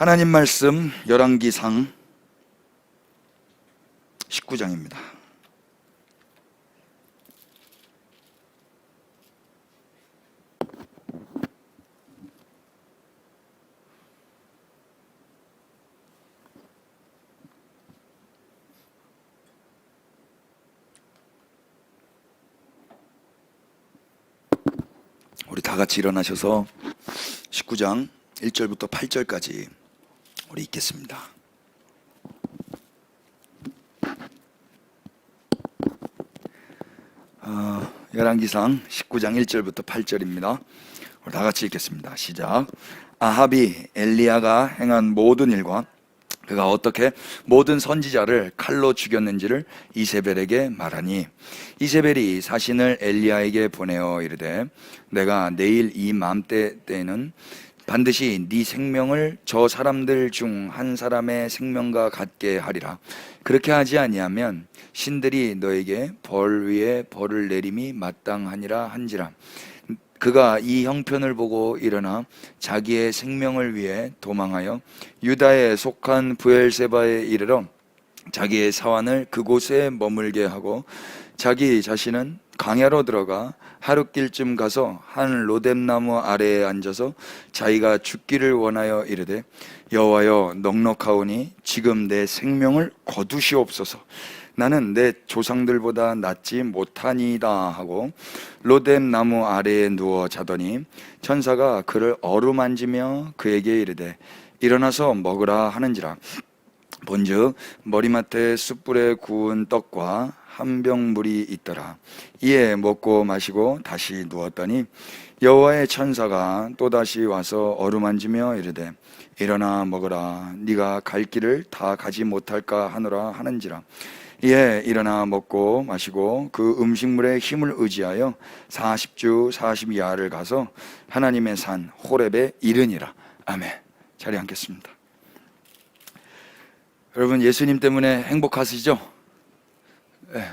하나님 말씀 열왕기상 19장입니다. 우리 다 같이 일어나셔서 19장 1절부터 8절까지 우리 읽겠습니다. 열왕기상 19장 1절부터 8절입니다. 우리 다 같이 읽겠습니다. 시작. 아합이 엘리야가 행한 모든 일과 그가 어떻게 모든 선지자를 칼로 죽였는지를 이세벨에게 말하니, 이세벨이 사신을 엘리야에게 보내어 이르되, 내가 내일 이 맘때 때에는 반드시 네 생명을 저 사람들 중 한 사람의 생명과 같게 하리라. 그렇게 하지 아니하면 신들이 너에게 벌 위에 벌을 내림이 마땅하니라 한지라. 그가 이 형편을 보고 일어나 자기의 생명을 위해 도망하여 유다에 속한 브엘세바에 이르러 자기의 사환을 그곳에 머물게 하고, 자기 자신은 광야로 들어가 하룻길쯤 가서 한 로뎀나무 아래에 앉아서 자기가 죽기를 원하여 이르되, 여호와여, 넉넉하오니 지금 내 생명을 거두시옵소서. 나는 내 조상들보다 낫지 못하니이다 하고 로뎀나무 아래에 누워 자더니 천사가 그를 어루만지며 그에게 이르되, 일어나서 먹으라 하는지라. 본즉 머리맡에 숯불에 구운 떡과 한 병 물이 있더라. 이에 먹고 마시고 다시 누웠더니 여호와의 천사가 또다시 와서 어루만지며 이르되, 일어나 먹으라. 네가 갈 길을 다 가지 못할까 하노라 하는지라. 이에 일어나 먹고 마시고 그 음식물의 힘을 의지하여 40주 42야를 가서 하나님의 산 호렙에 이르니라. 아멘. 자리 앉겠습니다. 여러분, 예수님 때문에 행복하시죠? 네.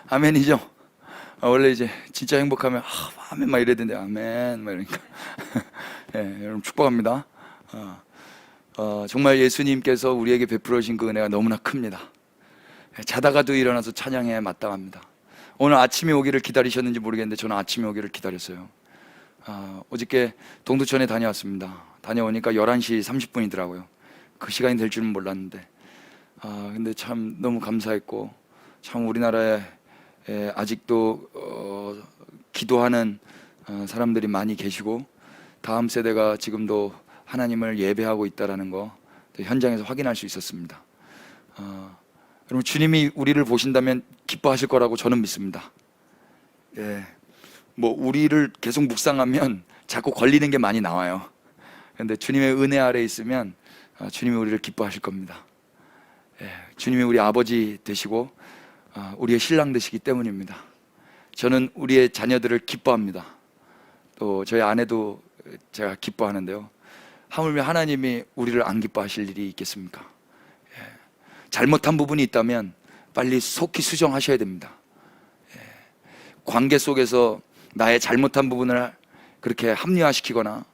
아멘이죠? 원래 이제 진짜 행복하면 아멘 막 이래야 되는데 아멘 막 이러니까 네, 여러분 축복합니다. 정말 예수님께서 우리에게 베풀어 주신 그 은혜가 너무나 큽니다. 자다가도 일어나서 찬양해 마땅합니다. 오늘 아침이 오기를 기다리셨는지 모르겠는데 저는 아침이 오기를 기다렸어요. 어저께 동두천에 다녀왔습니다. 다녀오니까 11시 30분이더라고요. 그 시간이 될 줄은 몰랐는데 근데 참 너무 감사했고, 참 우리나라에 아직도 기도하는 사람들이 많이 계시고 다음 세대가 지금도 하나님을 예배하고 있다는 거 현장에서 확인할 수 있었습니다. 여러분, 주님이 우리를 보신다면 기뻐하실 거라고 저는 믿습니다. 뭐 우리를 계속 묵상하면 자꾸 걸리는 게 많이 나와요. 그런데 주님의 은혜 아래 있으면 주님이 우리를 기뻐하실 겁니다. 주님이 우리 아버지 되시고 우리의 신랑 되시기 때문입니다. 저는 우리의 자녀들을 기뻐합니다. 또 저희 아내도 제가 기뻐하는데요, 하물며 하나님이 우리를 안 기뻐하실 일이 있겠습니까? 잘못한 부분이 있다면 빨리 속히 수정하셔야 됩니다. 관계 속에서 나의 잘못한 부분을 그렇게 합리화시키거나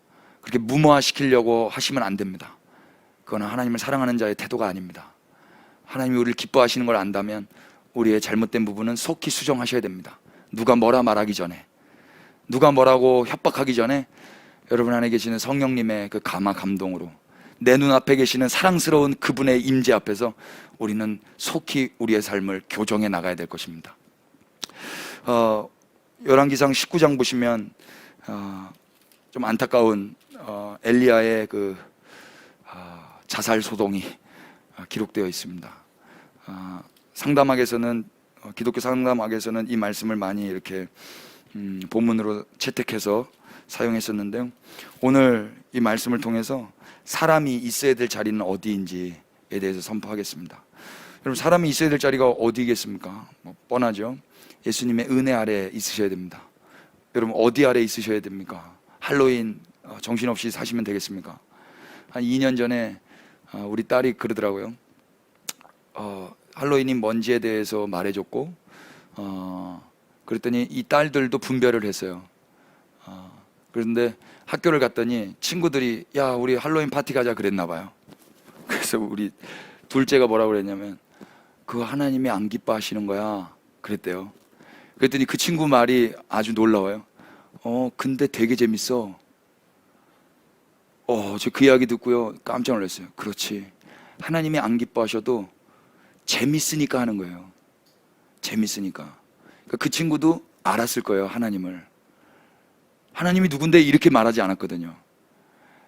그렇게 무모화시키려고 하시면 안 됩니다. 그거는 하나님을 사랑하는 자의 태도가 아닙니다. 하나님이 우리를 기뻐하시는 걸 안다면 우리의 잘못된 부분은 속히 수정하셔야 됩니다. 누가 뭐라 말하기 전에, 누가 뭐라고 협박하기 전에 여러분 안에 계시는 성령님의 그 감화 감동으로 내 눈앞에 계시는 사랑스러운 그분의 임재 앞에서 우리는 속히 우리의 삶을 교정해 나가야 될 것입니다. 열왕기상 19장 보시면 좀 안타까운 엘리야의 그 자살 소동이 기록되어 있습니다. 상담학에서는 기독교 상담학에서는 이 말씀을 많이 이렇게 본문으로 채택해서 사용했었는데요, 오늘 이 말씀을 통해서 사람이 있어야 될 자리는 어디인지에 대해서 선포하겠습니다. 여러분, 사람이 있어야 될 자리가 어디겠습니까? 뻔하죠. 예수님의 은혜 아래 있으셔야 됩니다. 여러분, 어디 아래 있으셔야 됩니까? 할로윈 정신없이 사시면 되겠습니까? 한 2년 전에 우리 딸이 그러더라고요. 할로윈이 뭔지에 대해서 말해줬고 그랬더니 이 딸들도 분별을 했어요. 그런데 학교를 갔더니 친구들이 야 우리 할로윈 파티 가자 그랬나 봐요. 그래서 우리 둘째가 뭐라고 그랬냐면 그거 하나님이 안 기뻐하시는 거야 그랬대요. 그랬더니 그 친구 말이 아주 놀라워요. 근데 되게 재밌어. 저 그 이야기 듣고요 깜짝 놀랐어요. 그렇지, 하나님이 안 기뻐하셔도 재밌으니까 하는 거예요. 재밌으니까. 그러니까 그 친구도 알았을 거예요. 하나님이 누군데 이렇게 말하지 않았거든요.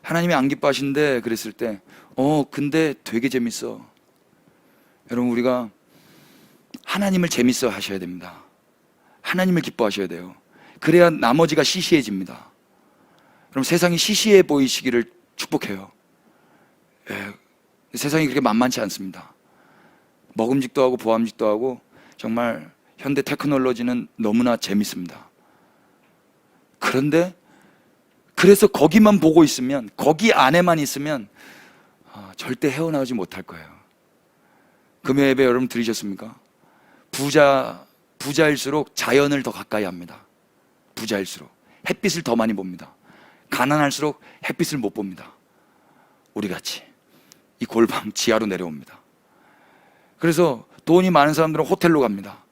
하나님이 안 기뻐하신데 그랬을 때 근데 되게 재밌어. 여러분, 우리가 하나님을 재밌어 하셔야 됩니다. 하나님을 기뻐하셔야 돼요. 그래야 나머지가 시시해집니다. 그럼 세상이 시시해 보이시기를 축복해요. 세상이 그렇게 만만치 않습니다. 먹음직도 하고 보암직도 하고 정말 현대 테크놀로지는 너무나 재밌습니다. 그런데 그래서 거기만 보고 있으면, 거기 안에만 있으면 절대 헤어나오지 못할 거예요. 금요 예배 여러분 들으셨습니까? 부자일수록 자연을 더 가까이 합니다. 부자일수록 햇빛을 더 많이 봅니다. 가난할수록 햇빛을 못 봅니다. 우리같이 이 골방 지하로 내려옵니다. 그래서 돈이 많은 사람들은 호텔로 갑니다.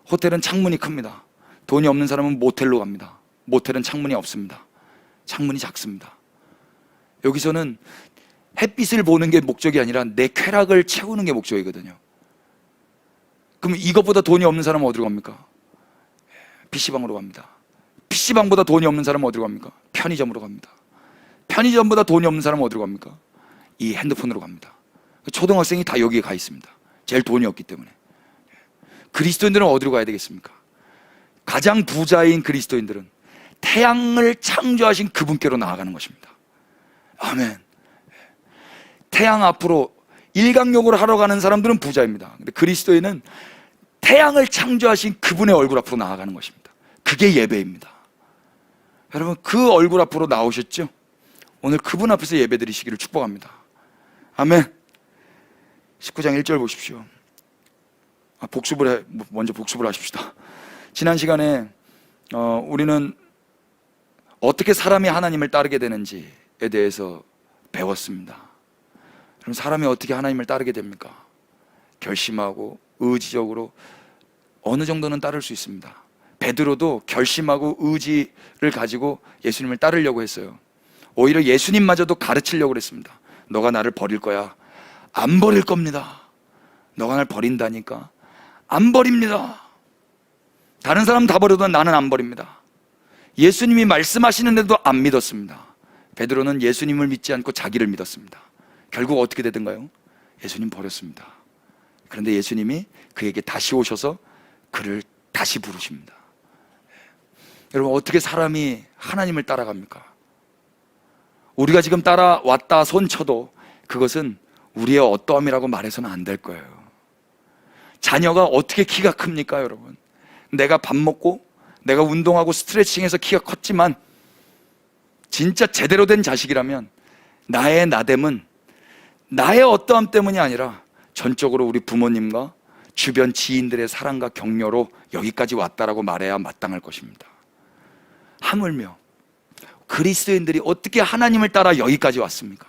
호텔은 창문이 큽니다. 돈이 없는 사람은 모텔로 갑니다. 모텔은 창문이 없습니다. 창문이 작습니다. 여기서는 햇빛을 보는 게 목적이 아니라 내 쾌락을 채우는 게 목적이거든요. 그럼 이것보다 돈이 없는 사람은 어디로 갑니까? PC방으로 갑니다. PC방보다 돈이 없는 사람은 어디로 갑니까? 편의점으로 갑니다. 편의점보다 돈이 없는 사람은 어디로 갑니까? 이 핸드폰으로 갑니다. 초등학생이 다 여기에 가 있습니다. 제일 돈이 없기 때문에. 그리스도인들은 어디로 가야 되겠습니까? 가장 부자인 그리스도인들은 태양을 창조하신 그분께로 나아가는 것입니다. 아멘. 태양 앞으로 일광욕을 하러 가는 사람들은 부자입니다. 근데 그리스도인은 태양을 창조하신 그분의 얼굴 앞으로 나아가는 것입니다. 그게 예배입니다. 여러분, 그 얼굴 앞으로 나오셨죠? 오늘 그분 앞에서 예배 드리시기를 축복합니다. 아멘. 19장 1절 보십시오. 먼저 복습을 하십시다. 지난 시간에 우리는 어떻게 사람이 하나님을 따르게 되는지에 대해서 배웠습니다. 그럼 사람이 어떻게 하나님을 따르게 됩니까? 결심하고 의지적으로 어느 정도는 따를 수 있습니다. 베드로도 결심하고 의지를 가지고 예수님을 따르려고 했어요. 오히려 예수님마저도 가르치려고 했습니다. 너가 나를 버릴 거야. 안 버릴 겁니다. 너가 날 버린다니까. 안 버립니다. 다른 사람 다 버려도 나는 안 버립니다. 예수님이 말씀하시는데도 안 믿었습니다. 베드로는 예수님을 믿지 않고 자기를 믿었습니다. 결국 어떻게 되던가요? 예수님 버렸습니다. 그런데 예수님이 그에게 다시 오셔서 그를 다시 부르십니다. 여러분, 어떻게 사람이 하나님을 따라갑니까? 우리가 지금 따라왔다 손쳐도 그것은 우리의 어떠함이라고 말해서는 안 될 거예요. 자녀가 어떻게 키가 큽니까, 여러분? 내가 밥 먹고 내가 운동하고 스트레칭해서 키가 컸지만 진짜 제대로 된 자식이라면 나의 나됨은 나의 어떠함 때문이 아니라 전적으로 우리 부모님과 주변 지인들의 사랑과 격려로 여기까지 왔다라고 말해야 마땅할 것입니다. 하물며 그리스도인들이 어떻게 하나님을 따라 여기까지 왔습니까?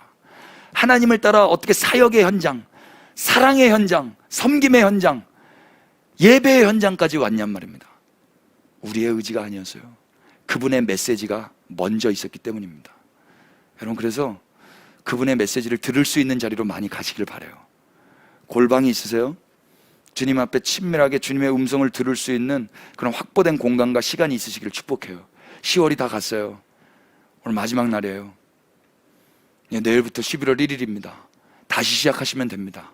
하나님을 따라 어떻게 사역의 현장, 사랑의 현장, 섬김의 현장, 예배의 현장까지 왔냔 말입니다. 우리의 의지가 아니었어요. 그분의 메시지가 먼저 있었기 때문입니다. 여러분, 그래서 그분의 메시지를 들을 수 있는 자리로 많이 가시길 바라요. 골방이 있으세요? 주님 앞에 친밀하게 주님의 음성을 들을 수 있는 그런 확보된 공간과 시간이 있으시길 축복해요. 10월이 다 갔어요. 오늘 마지막 날이에요. 내일부터 11월 1일입니다. 다시 시작하시면 됩니다.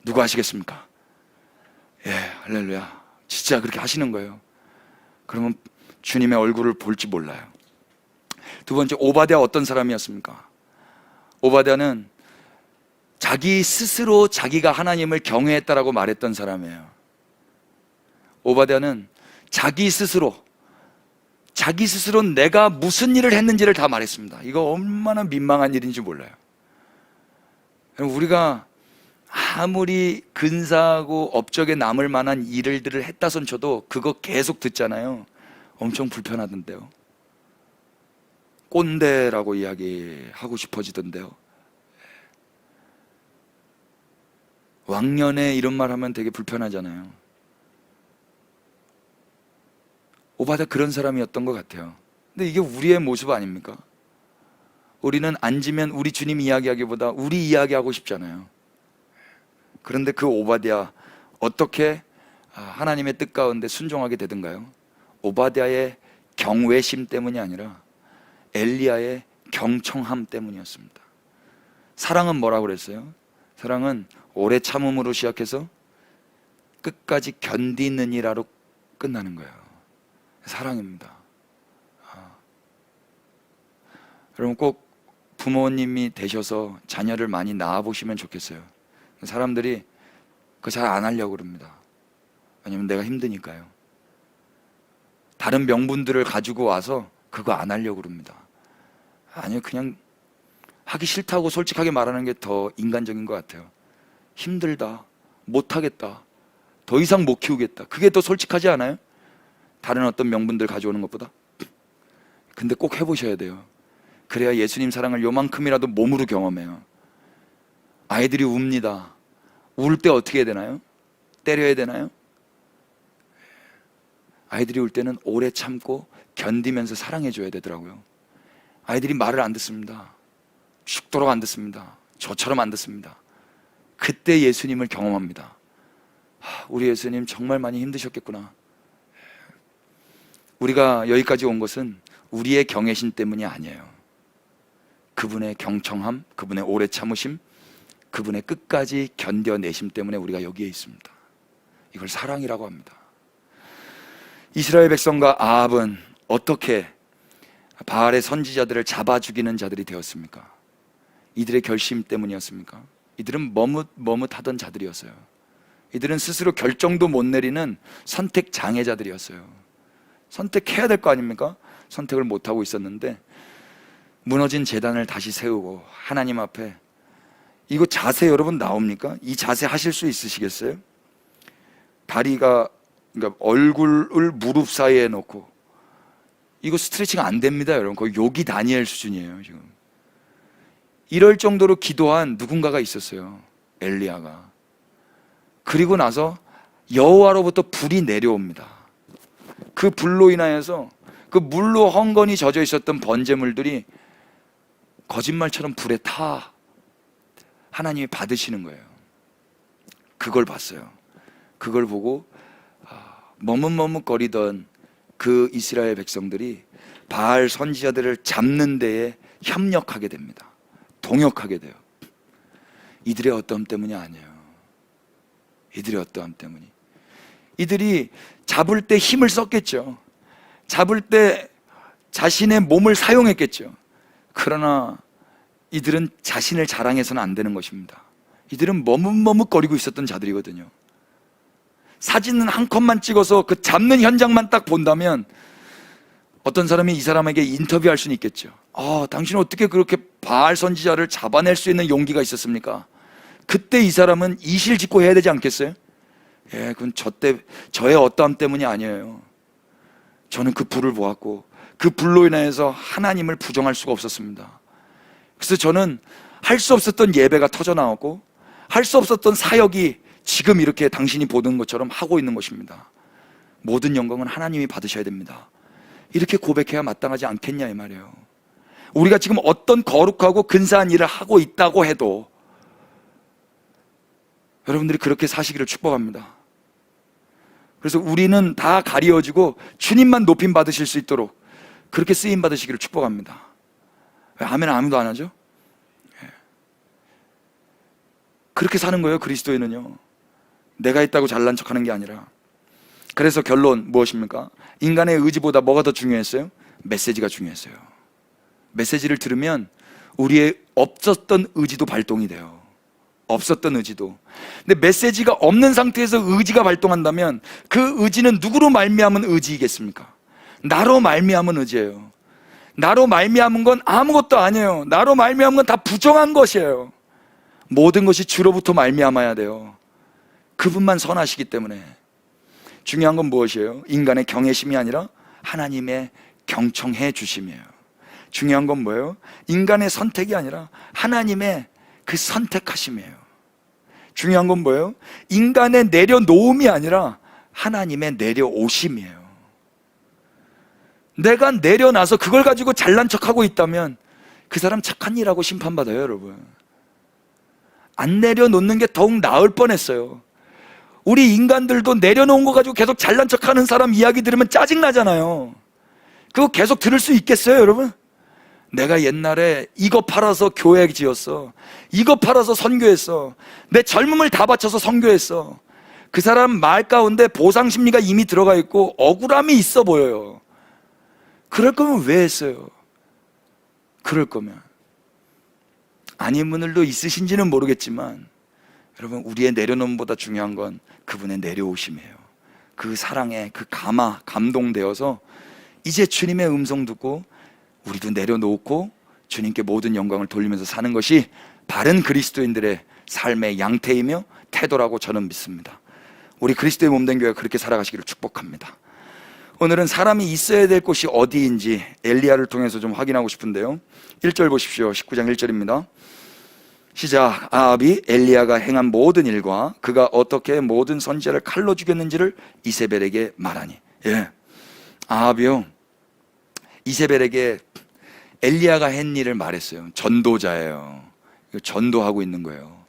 누구 하시겠습니까? 예, 할렐루야. 진짜 그렇게 하시는 거예요. 그러면 주님의 얼굴을 볼지 몰라요. 두 번째, 오바댜 어떤 사람이었습니까? 오바댜는 자기 스스로 자기가 하나님을 경외했다라고 말했던 사람이에요. 오바댜는 자기 스스로 내가 무슨 일을 했는지를 다 말했습니다. 이거 얼마나 민망한 일인지 몰라요. 우리가 아무리 근사하고 업적에 남을 만한 일들을 했다 손쳐도 그거 계속 듣잖아요. 엄청 불편하던데요. 꼰대라고 이야기하고 싶어지던데요. 왕년에 이런 말 하면 되게 불편하잖아요. 오바댜 그런 사람이었던 것 같아요. 근데 이게 우리의 모습 아닙니까? 우리는 앉으면 우리 주님 이야기하기보다 우리 이야기하고 싶잖아요. 그런데 그 오바댜 어떻게 하나님의 뜻 가운데 순종하게 되던가요? 오바댜의 경외심 때문이 아니라 엘리야의 경청함 때문이었습니다. 사랑은 뭐라고 그랬어요? 사랑은 오래 참음으로 시작해서 끝까지 견디느니라로 끝나는 거예요. 사랑입니다. 여러분 꼭 부모님이 되셔서 자녀를 많이 낳아보시면 좋겠어요. 사람들이 그거 잘 안 하려고 그럽니다. 왜냐면 내가 힘드니까요. 다른 명분들을 가지고 와서 그거 안 하려고 그럽니다. 아니요, 그냥 하기 싫다고 솔직하게 말하는 게 더 인간적인 것 같아요. 힘들다, 못하겠다, 더 이상 못 키우겠다, 그게 더 솔직하지 않아요? 다른 어떤 명분들 가져오는 것보다. 근데 꼭 해보셔야 돼요. 그래야 예수님 사랑을 요만큼이라도 몸으로 경험해요. 아이들이 웁니다. 울 때 어떻게 해야 되나요? 때려야 되나요? 아이들이 울 때는 오래 참고 견디면서 사랑해줘야 되더라고요. 아이들이 말을 안 듣습니다. 죽도록 안 듣습니다. 저처럼 안 듣습니다. 그때 예수님을 경험합니다. 우리 예수님 정말 많이 힘드셨겠구나. 우리가 여기까지 온 것은 우리의 경외심 때문이 아니에요. 그분의 경청함, 그분의 오래 참으심, 그분의 끝까지 견뎌내심 때문에 우리가 여기에 있습니다. 이걸 사랑이라고 합니다. 이스라엘 백성과 아합은 어떻게 바알의 선지자들을 잡아 죽이는 자들이 되었습니까? 이들의 결심 때문이었습니까? 이들은 머뭇하던 자들이었어요. 이들은 스스로 결정도 못 내리는 선택 장애자들이었어요. 선택해야 될 거 아닙니까? 선택을 못하고 있었는데 무너진 제단을 다시 세우고 하나님 앞에, 이거 자세 여러분 나옵니까? 이 자세 하실 수 있으시겠어요? 다리가, 그러니까 얼굴을 무릎 사이에 놓고, 이거 스트레칭 안 됩니다 여러분. 거의 요기 다니엘 수준이에요 지금. 이럴 정도로 기도한 누군가가 있었어요. 엘리야가. 그리고 나서 여호와로부터 불이 내려옵니다. 그 불로 인하여서 그 물로 헝건히 젖어 있었던 번제물들이 거짓말처럼 불에 타 하나님이 받으시는 거예요. 그걸 봤어요. 그걸 보고 머뭇머뭇거리던 그 이스라엘 백성들이 바알 선지자들을 잡는 데에 협력하게 됩니다. 동역하게 돼요. 이들의 어떠함 때문이 아니에요. 이들의 어떠함 때문이. 이들이 잡을 때 힘을 썼겠죠. 잡을 때 자신의 몸을 사용했겠죠. 그러나 이들은 자신을 자랑해서는 안 되는 것입니다. 이들은 머뭇머뭇거리고 있었던 자들이거든요. 사진은 한 컷만 찍어서 그 잡는 현장만 딱 본다면 어떤 사람이 이 사람에게 인터뷰할 수는 있겠죠. 당신은 어떻게 그렇게 바알 선지자를 잡아낼 수 있는 용기가 있었습니까? 그때 이 사람은 이실직고 해야 되지 않겠어요? 그건 저의 어떠함 때문이 아니에요. 저는 그 불을 보았고 그 불로 인해서 하나님을 부정할 수가 없었습니다. 그래서 저는 할 수 없었던 예배가 터져나오고 할 수 없었던 사역이 지금 이렇게 당신이 보는 것처럼 하고 있는 것입니다. 모든 영광은 하나님이 받으셔야 됩니다. 이렇게 고백해야 마땅하지 않겠냐 이 말이에요. 우리가 지금 어떤 거룩하고 근사한 일을 하고 있다고 해도 여러분들이 그렇게 사시기를 축복합니다. 그래서 우리는 다 가리워지고 주님만 높임 받으실 수 있도록 그렇게 쓰임 받으시기를 축복합니다. 왜 아멘 아무도 안 하죠? 그렇게 사는 거예요. 그리스도인은요, 내가 있다고 잘난 척하는 게 아니라. 그래서 결론 무엇입니까? 인간의 의지보다 뭐가 더 중요했어요? 메시지가 중요했어요. 메시지를 들으면 우리의 없었던 의지도 발동이 돼요. 없었던 의지도. 근데 메시지가 없는 상태에서 의지가 발동한다면 그 의지는 누구로 말미암은 의지이겠습니까? 나로 말미암은 의지예요. 나로 말미암은 건 아무것도 아니에요. 나로 말미암은 건 다 부정한 것이에요. 모든 것이 주로부터 말미암아야 돼요. 그분만 선하시기 때문에. 중요한 건 무엇이에요? 인간의 경외심이 아니라 하나님의 경청해 주심이에요. 중요한 건 뭐예요? 인간의 선택이 아니라 하나님의 그 선택하심이에요. 중요한 건 뭐예요? 인간의 내려놓음이 아니라 하나님의 내려오심이에요. 내가 내려놔서 그걸 가지고 잘난 척하고 있다면 그 사람 착한 일하고 심판받아요, 여러분. 안 내려놓는 게 더욱 나을 뻔했어요. 우리 인간들도 내려놓은 거 가지고 계속 잘난 척하는 사람 이야기 들으면 짜증나잖아요. 그거 계속 들을 수 있겠어요, 여러분? 내가 옛날에 이거 팔아서 교회 지었어. 이거 팔아서 선교했어. 내 젊음을 다 바쳐서 선교했어. 그 사람 말 가운데 보상 심리가 이미 들어가 있고 억울함이 있어 보여요. 그럴 거면 왜 했어요? 그럴 거면. 아닌 분들도 있으신지는 모르겠지만 여러분, 우리의 내려놓음보다 중요한 건 그분의 내려오심이에요. 그 사랑에 그 감동되어서 이제 주님의 음성 듣고 우리도 내려놓고 주님께 모든 영광을 돌리면서 사는 것이 바른 그리스도인들의 삶의 양태이며 태도라고 저는 믿습니다. 우리 그리스도의 몸된 교회가 그렇게 살아가시기를 축복합니다. 오늘은 사람이 있어야 될 곳이 어디인지 엘리야를 통해서 좀 확인하고 싶은데요. 1절 보십시오. 19장 1절입니다. 시작. 아합이 엘리야가 행한 모든 일과 그가 어떻게 모든 선지자를 칼로 죽였는지를 이세벨에게 말하니. 아합이요, 이세벨에게 엘리야가 한 일을 말했어요. 전도자예요. 전도하고 있는 거예요.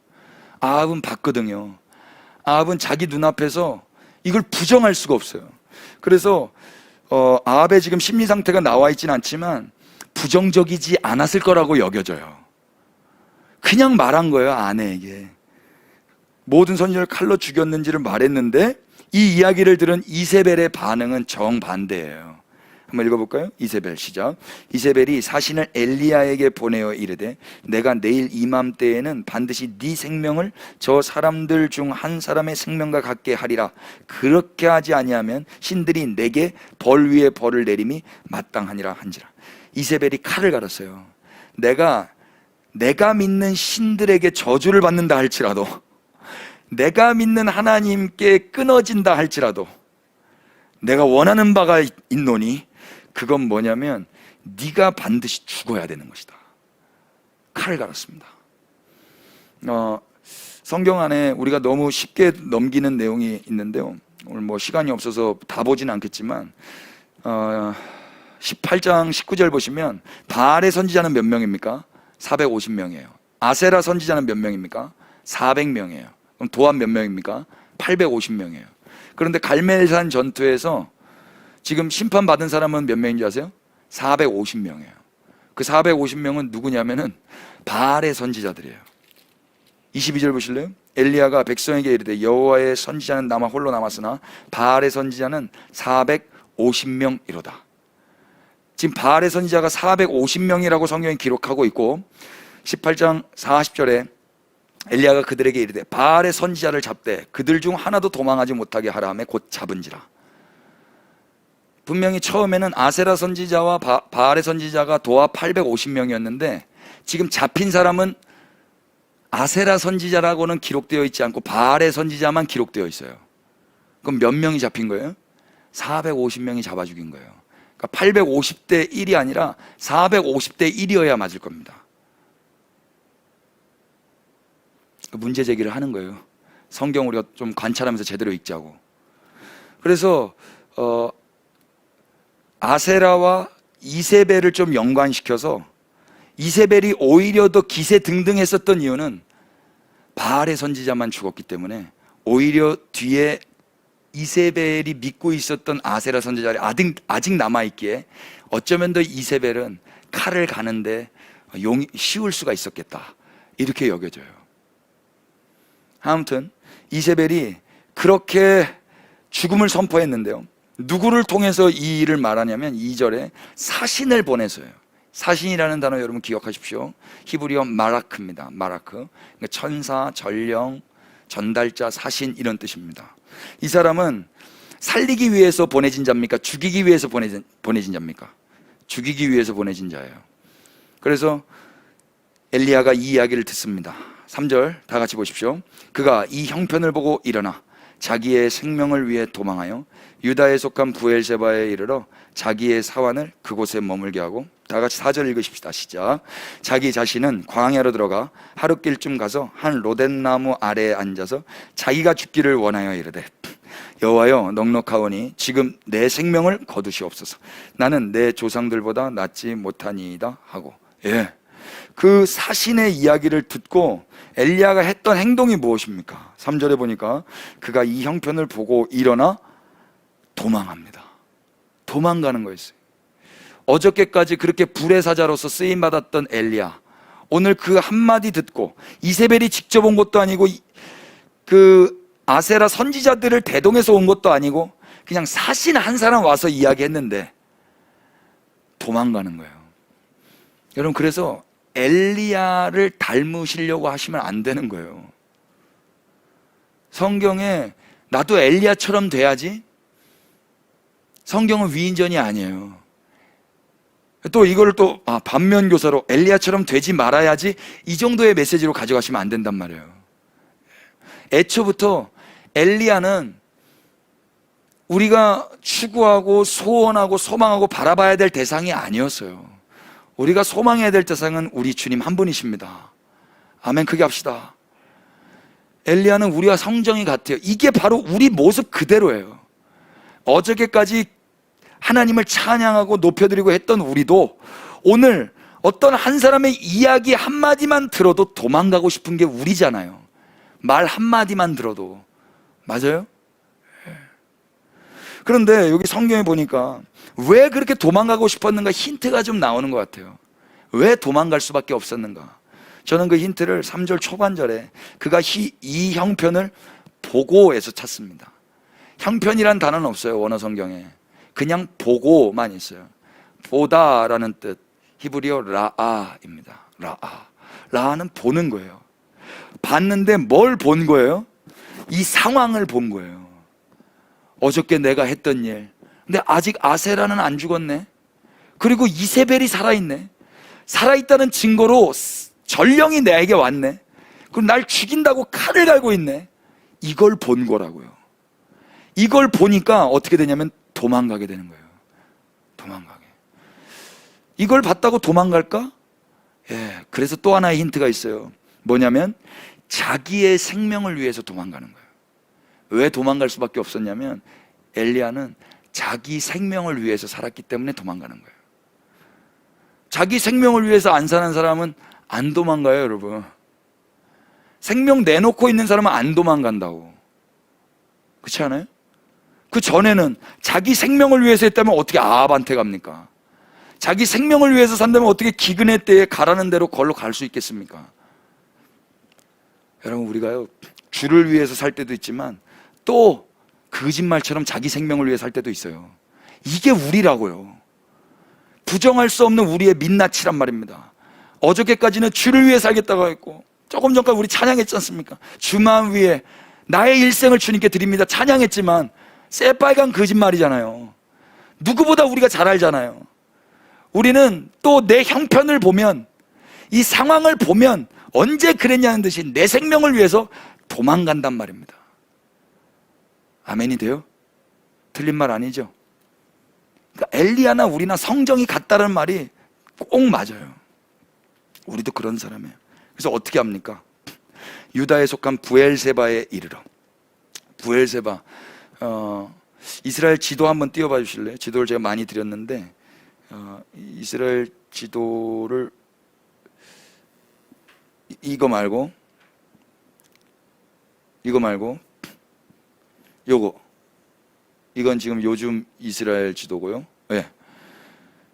아합은 봤거든요. 아합은 자기 눈앞에서 이걸 부정할 수가 없어요. 그래서 아합의 지금 심리 상태가 나와 있지는 않지만 부정적이지 않았을 거라고 여겨져요. 그냥 말한 거예요, 아내에게. 모든 선지자를 칼로 죽였는지를 말했는데 이 이야기를 들은 이세벨의 반응은 정반대예요. 한번 읽어볼까요? 이세벨 시작. 이세벨이 사신을 엘리야에게 보내어 이르되 내가 내일 이맘때에는 반드시 네 생명을 저 사람들 중 한 사람의 생명과 같게 하리라. 그렇게 하지 아니하면 신들이 내게 벌 위에 벌을 내림이 마땅하니라 한지라. 이세벨이 칼을 갈았어요. 내가 믿는 신들에게 저주를 받는다 할지라도, 내가 믿는 하나님께 끊어진다 할지라도 내가 원하는 바가 있노니 그건 뭐냐면 네가 반드시 죽어야 되는 것이다. 칼을 갈았습니다. 성경 안에 우리가 너무 쉽게 넘기는 내용이 있는데요, 오늘 뭐 시간이 없어서 다 보지는 않겠지만 18장 19절 보시면 바알의 선지자는 몇 명입니까? 450명이에요. 아세라 선지자는 몇 명입니까? 400명이에요. 그럼 도합 몇 명입니까? 850명이에요. 그런데 갈멜산 전투에서 지금 심판받은 사람은 몇 명인지 아세요? 450명이에요. 그 450명은 누구냐면은 바알의 선지자들이에요. 22절 보실래요? 엘리야가 백성에게 이르되 여호와의 선지자는 남아 홀로 남았으나 바알의 선지자는 450명이로다. 지금 바알의 선지자가 450명이라고 성경이 기록하고 있고 18장 40절에 엘리야가 그들에게 이르되 바알의 선지자를 잡되 그들 중 하나도 도망하지 못하게 하라 하며 곧 잡은지라. 분명히 처음에는 아세라 선지자와 바알의 선지자가 도합 850명이었는데 지금 잡힌 사람은 아세라 선지자라고는 기록되어 있지 않고 바알의 선지자만 기록되어 있어요. 그럼 몇 명이 잡힌 거예요? 450명이 잡아 죽인 거예요. 그러니까 850대 1이 아니라 450대 1이어야 맞을 겁니다. 문제 제기를 하는 거예요. 성경 우리가 좀 관찰하면서 제대로 읽자고. 그래서 아세라와 이세벨을 좀 연관시켜서 이세벨이 오히려 더 기세등등했었던 이유는 바알의 선지자만 죽었기 때문에 오히려 뒤에 이세벨이 믿고 있었던 아세라 선지자들이 아직 남아있기에 어쩌면 더 이세벨은 칼을 가는데 쉬울 수가 있었겠다, 이렇게 여겨져요. 아무튼 이세벨이 그렇게 죽음을 선포했는데요, 누구를 통해서 이 일을 말하냐면 2절에 사신을 보내서요. 사신이라는 단어 여러분 기억하십시오. 히브리어 마라크입니다. 마라크. 그러니까 천사, 전령, 전달자, 사신 이런 뜻입니다. 이 사람은 살리기 위해서 보내진 자입니까? 죽이기 위해서 보내진 자입니까? 죽이기 위해서 보내진 자예요. 그래서 엘리야가 이 이야기를 듣습니다. 3절 다 같이 보십시오. 그가 이 형편을 보고 일어나 자기의 생명을 위해 도망하여 유다에 속한 부엘세바에 이르러 자기의 사환을 그곳에 머물게 하고, 다 같이 4절 읽으십시다. 시작. 자기 자신은 광야로 들어가 하룻길쯤 가서 한 로덴나무 아래에 앉아서 자기가 죽기를 원하여 이르되, 여호와여, 넉넉하오니 지금 내 생명을 거두시옵소서. 나는 내 조상들보다 낫지 못하니이다 하고. 그 사신의 이야기를 듣고 엘리야가 했던 행동이 무엇입니까? 3절에 보니까 그가 이 형편을 보고 일어나 도망합니다. 도망가는 거였어요. 어저께까지 그렇게 불의 사자로서 쓰임받았던 엘리야, 오늘 그 한마디 듣고, 이세벨이 직접 온 것도 아니고 그 아세라 선지자들을 대동해서 온 것도 아니고 그냥 사신 한 사람 와서 이야기했는데 도망가는 거예요. 여러분, 그래서 엘리야를 닮으시려고 하시면 안 되는 거예요. 성경에 나도 엘리야처럼 돼야지, 성경은 위인전이 아니에요. 또 이거를 또 반면교사로 엘리야처럼 되지 말아야지, 이 정도의 메시지로 가져가시면 안 된단 말이에요. 애초부터 엘리야는 우리가 추구하고 소원하고 소망하고 바라봐야 될 대상이 아니었어요. 우리가 소망해야 될 대상은 우리 주님 한 분이십니다. 아멘. 크게 합시다. 엘리야는 우리와 성정이 같아요. 이게 바로 우리 모습 그대로예요. 어저께까지 하나님을 찬양하고 높여드리고 했던 우리도 오늘 어떤 한 사람의 이야기 한마디만 들어도 도망가고 싶은 게 우리잖아요. 말 한마디만 들어도. 맞아요? 그런데 여기 성경에 보니까 왜 그렇게 도망가고 싶었는가 힌트가 좀 나오는 것 같아요. 왜 도망갈 수밖에 없었는가? 저는 그 힌트를 3절 초반절에 그가 이 형편을 보고에서 찾습니다. 형편이란 단어는 없어요, 원어 성경에. 그냥 보고만 있어요. 보다라는 뜻, 히브리어 라아입니다. 라아는 보는 거예요. 봤는데 뭘 본 거예요? 이 상황을 본 거예요. 어저께 내가 했던 일, 근데 아직 아세라는 안 죽었네. 그리고 이세벨이 살아있네. 살아있다는 증거로 전령이 내게 왔네. 그럼 날 죽인다고 칼을 갈고 있네. 이걸 본 거라고요. 이걸 보니까 어떻게 되냐면 도망가게 되는 거예요. 도망가게. 이걸 봤다고 도망갈까? 그래서 또 하나의 힌트가 있어요. 뭐냐면 자기의 생명을 위해서 도망가는 거예요. 왜 도망갈 수밖에 없었냐면 엘리야는 자기 생명을 위해서 살았기 때문에 도망가는 거예요. 자기 생명을 위해서 안 사는 사람은 안 도망가요, 여러분. 생명 내놓고 있는 사람은 안 도망간다고. 그렇지 않아요? 그 전에는 자기 생명을 위해서 했다면 어떻게 아합한테 갑니까? 자기 생명을 위해서 산다면 어떻게 기근의 때에 가라는 대로 걸로 갈 수 있겠습니까? 여러분, 우리가요, 주를 위해서 살 때도 있지만 또 거짓말처럼 자기 생명을 위해 살 때도 있어요. 이게 우리라고요. 부정할 수 없는 우리의 민낯이란 말입니다. 어저께까지는 주를 위해 살겠다고 했고, 조금 전까지 우리 찬양했지 않습니까? 주만 위해 나의 일생을 주님께 드립니다 찬양했지만 새빨간 거짓말이잖아요. 누구보다 우리가 잘 알잖아요. 우리는 또 내 형편을 보면, 이 상황을 보면 언제 그랬냐는 듯이 내 생명을 위해서 도망간단 말입니다. 아멘이 돼요? 틀린 말 아니죠? 그러니까 엘리야나 우리나 성정이 같다는 말이 꼭 맞아요. 우리도 그런 사람이에요. 그래서 어떻게 합니까? 유다에 속한 부엘세바에 이르러. 부엘세바, 이스라엘 지도 한번 띄워봐 주실래요? 지도를 제가 많이 드렸는데 이스라엘 지도를 이거 말고 이건 지금 요즘 이스라엘 지도고요.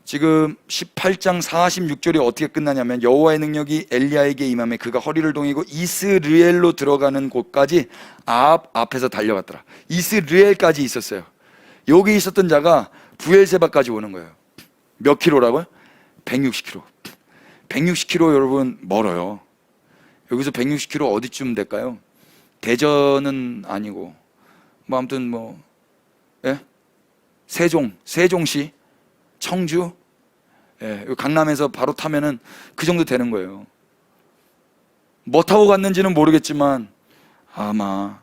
지금 18장 46절이 어떻게 끝나냐면 여호와의 능력이 엘리야에게 임하매 그가 허리를 동이고 이스르엘로 들어가는 곳까지 아합 앞에서 달려갔더라. 이스르엘까지 있었어요. 여기 있었던 자가 부엘세바까지 오는 거예요. 몇 킬로라고요? 160킬로. 160킬로 여러분 멀어요. 여기서 160킬로 어디쯤 될까요? 대전은 아니고 아무튼 세종시, 청주, 강남에서 바로 타면은 그 정도 되는 거예요. 뭐 타고 갔는지는 모르겠지만 아마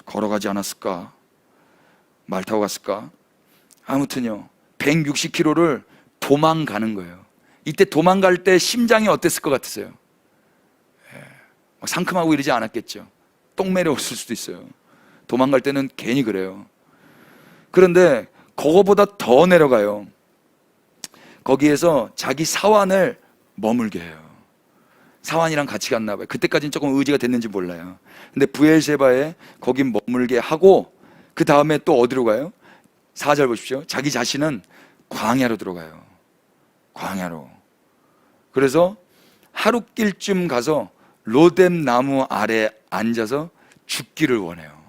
걸어가지 않았을까? 말 타고 갔을까? 아무튼요, 160km를 도망가는 거예요. 이때 도망갈 때 심장이 어땠을 것 같으세요? 상큼하고 이러지 않았겠죠. 똥 매려웠을 수도 있어요. 도망갈 때는 괜히 그래요. 그런데 그거보다 더 내려가요. 거기에서 자기 사환을 머물게 해요. 사환이랑 같이 갔나 봐요. 그때까지는 조금 의지가 됐는지 몰라요. 근데 브엘세바에 거기 머물게 하고 그 다음에 또 어디로 가요? 4절 보십시오. 자기 자신은 광야로 들어가요. 광야로. 그래서 하룻길쯤 가서 로뎀 나무 아래 앉아서 죽기를 원해요.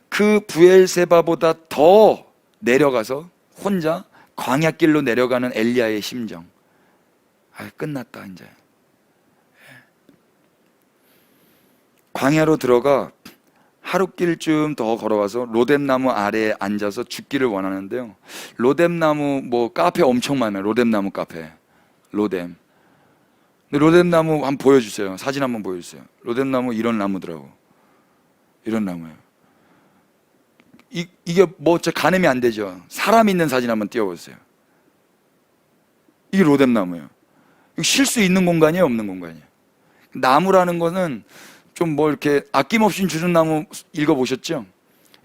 그 브엘세바보다 더 내려가서 혼자 광야길로 내려가는 엘리야의 심정. 끝났다 이제. 광야로 들어가 하룻길쯤 더 걸어와서 로뎀나무 아래에 앉아서 죽기를 원하는데요. 로뎀나무 뭐 카페 엄청 많아요. 로뎀나무 카페. 로뎀. 근데 로뎀나무 한번 보여주세요. 사진 한번 보여주세요. 로뎀나무 이런 나무더라고. 이런 나무예요. 이게 뭐 가늠이 안 되죠. 사람 있는 사진 한번 띄워보세요. 이게 로뎀나무예요. 쉴 수 있는 공간이에요, 없는 공간이에요? 나무라는 거는 좀 뭐 이렇게 아낌없이 주는 나무 읽어보셨죠?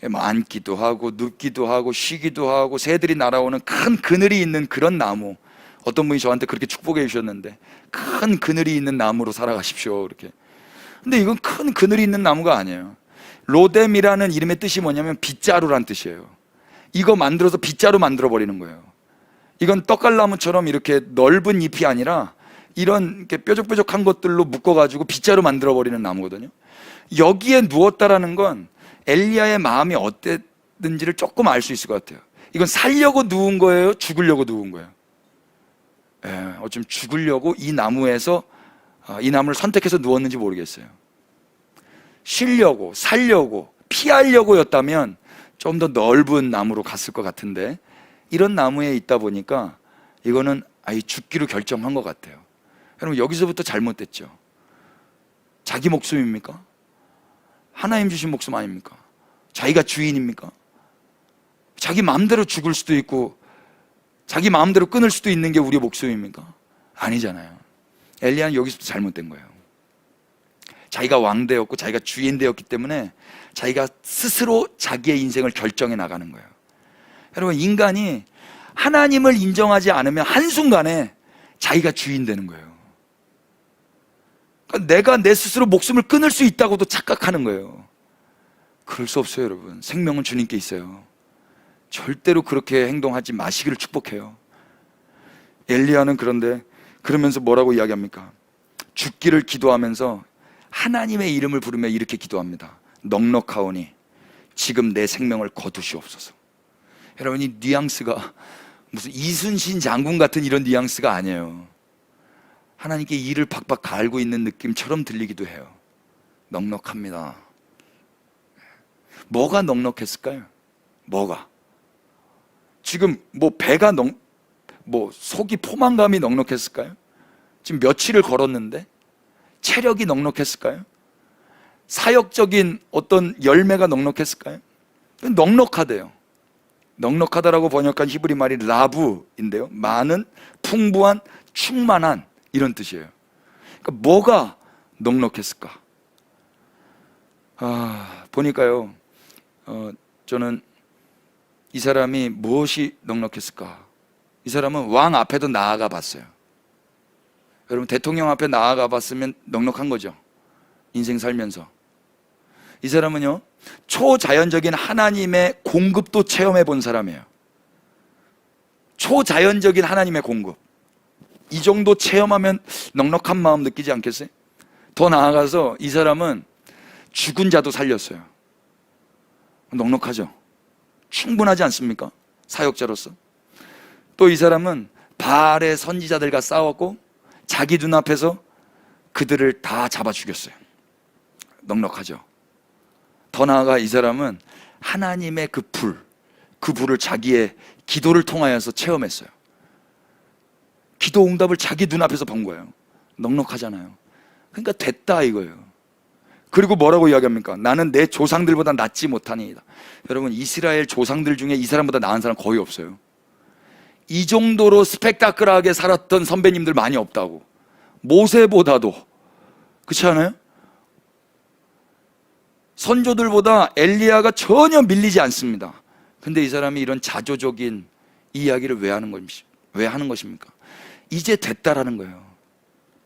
뭐 앉기도 하고 눕기도 하고 쉬기도 하고 새들이 날아오는 큰 그늘이 있는 그런 나무. 어떤 분이 저한테 그렇게 축복해 주셨는데, 큰 그늘이 있는 나무로 살아가십시오 이렇게. 근데 이건 큰 그늘이 있는 나무가 아니에요. 로뎀이라는 이름의 뜻이 뭐냐면 빗자루란 뜻이에요. 이거 만들어서 빗자루 만들어 버리는 거예요. 이건 떡갈나무처럼 이렇게 넓은 잎이 아니라 이런 이렇게 뾰족뾰족한 것들로 묶어가지고 빗자루 만들어버리는 나무거든요. 여기에 누웠다라는 건 엘리야의 마음이 어땠는지를 조금 알 수 있을 것 같아요. 이건 살려고 누운 거예요? 죽으려고 누운 거예요? 어쩜 죽으려고 이 나무에서 이 나무를 선택해서 누웠는지 모르겠어요. 쉬려고, 살려고, 피하려고였다면 좀 더 넓은 나무로 갔을 것 같은데, 이런 나무에 있다 보니까 이거는 아예 죽기로 결정한 것 같아요. 여러분, 여기서부터 잘못됐죠. 자기 목숨입니까? 하나님 주신 목숨 아닙니까? 자기가 주인입니까? 자기 마음대로 죽을 수도 있고 자기 마음대로 끊을 수도 있는 게 우리의 목숨입니까? 아니잖아요. 엘리야는 여기서부터 잘못된 거예요. 자기가 왕 되었고 자기가 주인 되었기 때문에 자기가 스스로 자기의 인생을 결정해 나가는 거예요. 여러분, 인간이 하나님을 인정하지 않으면 한순간에 자기가 주인 되는 거예요. 그러니까 내가 내 스스로 목숨을 끊을 수 있다고도 착각하는 거예요. 그럴 수 없어요, 여러분. 생명은 주님께 있어요. 절대로 그렇게 행동하지 마시기를 축복해요. 엘리야는 그런데 그러면서 뭐라고 이야기합니까? 죽기를 기도하면서 하나님의 이름을 부르며 이렇게 기도합니다. 넉넉하오니 지금 내 생명을 거두시옵소서. 여러분, 이 뉘앙스가 무슨 이순신 장군 같은 이런 뉘앙스가 아니에요. 하나님께 이를 박박 갈고 있는 느낌처럼 들리기도 해요. 넉넉합니다. 뭐가 넉넉했을까요? 뭐가? 지금 뭐 배가 뭐 속이 포만감이 넉넉했을까요? 지금 며칠을 걸었는데 체력이 넉넉했을까요? 사역적인 어떤 열매가 넉넉했을까요? 넉넉하대요. 넉넉하다라고 번역한 히브리 말이 라브인데요, 많은, 풍부한, 충만한, 이런 뜻이에요. 그러니까 뭐가 넉넉했을까? 보니까요, 저는 이 사람이 무엇이 넉넉했을까? 이 사람은 왕 앞에도 나아가 봤어요. 여러분, 대통령 앞에 나아가 봤으면 넉넉한 거죠. 인생 살면서. 이 사람은요, 초자연적인 하나님의 공급도 체험해 본 사람이에요. 초자연적인 하나님의 공급. 이 정도 체험하면 넉넉한 마음 느끼지 않겠어요? 더 나아가서 이 사람은 죽은 자도 살렸어요. 넉넉하죠? 충분하지 않습니까? 사역자로서. 또 이 사람은 바알의 선지자들과 싸웠고 자기 눈앞에서 그들을 다 잡아 죽였어요. 넉넉하죠? 더 나아가 이 사람은 하나님의 그 불을 자기의 기도를 통하여서 체험했어요. 기도 응답을 자기 눈앞에서 본 거예요. 넉넉하잖아요. 그러니까 됐다 이거예요. 그리고 뭐라고 이야기합니까? 나는 내 조상들보다 낫지 못하니이다. 여러분, 이스라엘 조상들 중에 이 사람보다 나은 사람 거의 없어요. 이 정도로 스펙타클하게 살았던 선배님들 많이 없다고. 모세보다도. 그렇지 않아요? 선조들보다 엘리야가 전혀 밀리지 않습니다. 근데 이 사람이 이런 자조적인 이야기를 왜 하는 것입니까? 이제 됐다라는 거예요.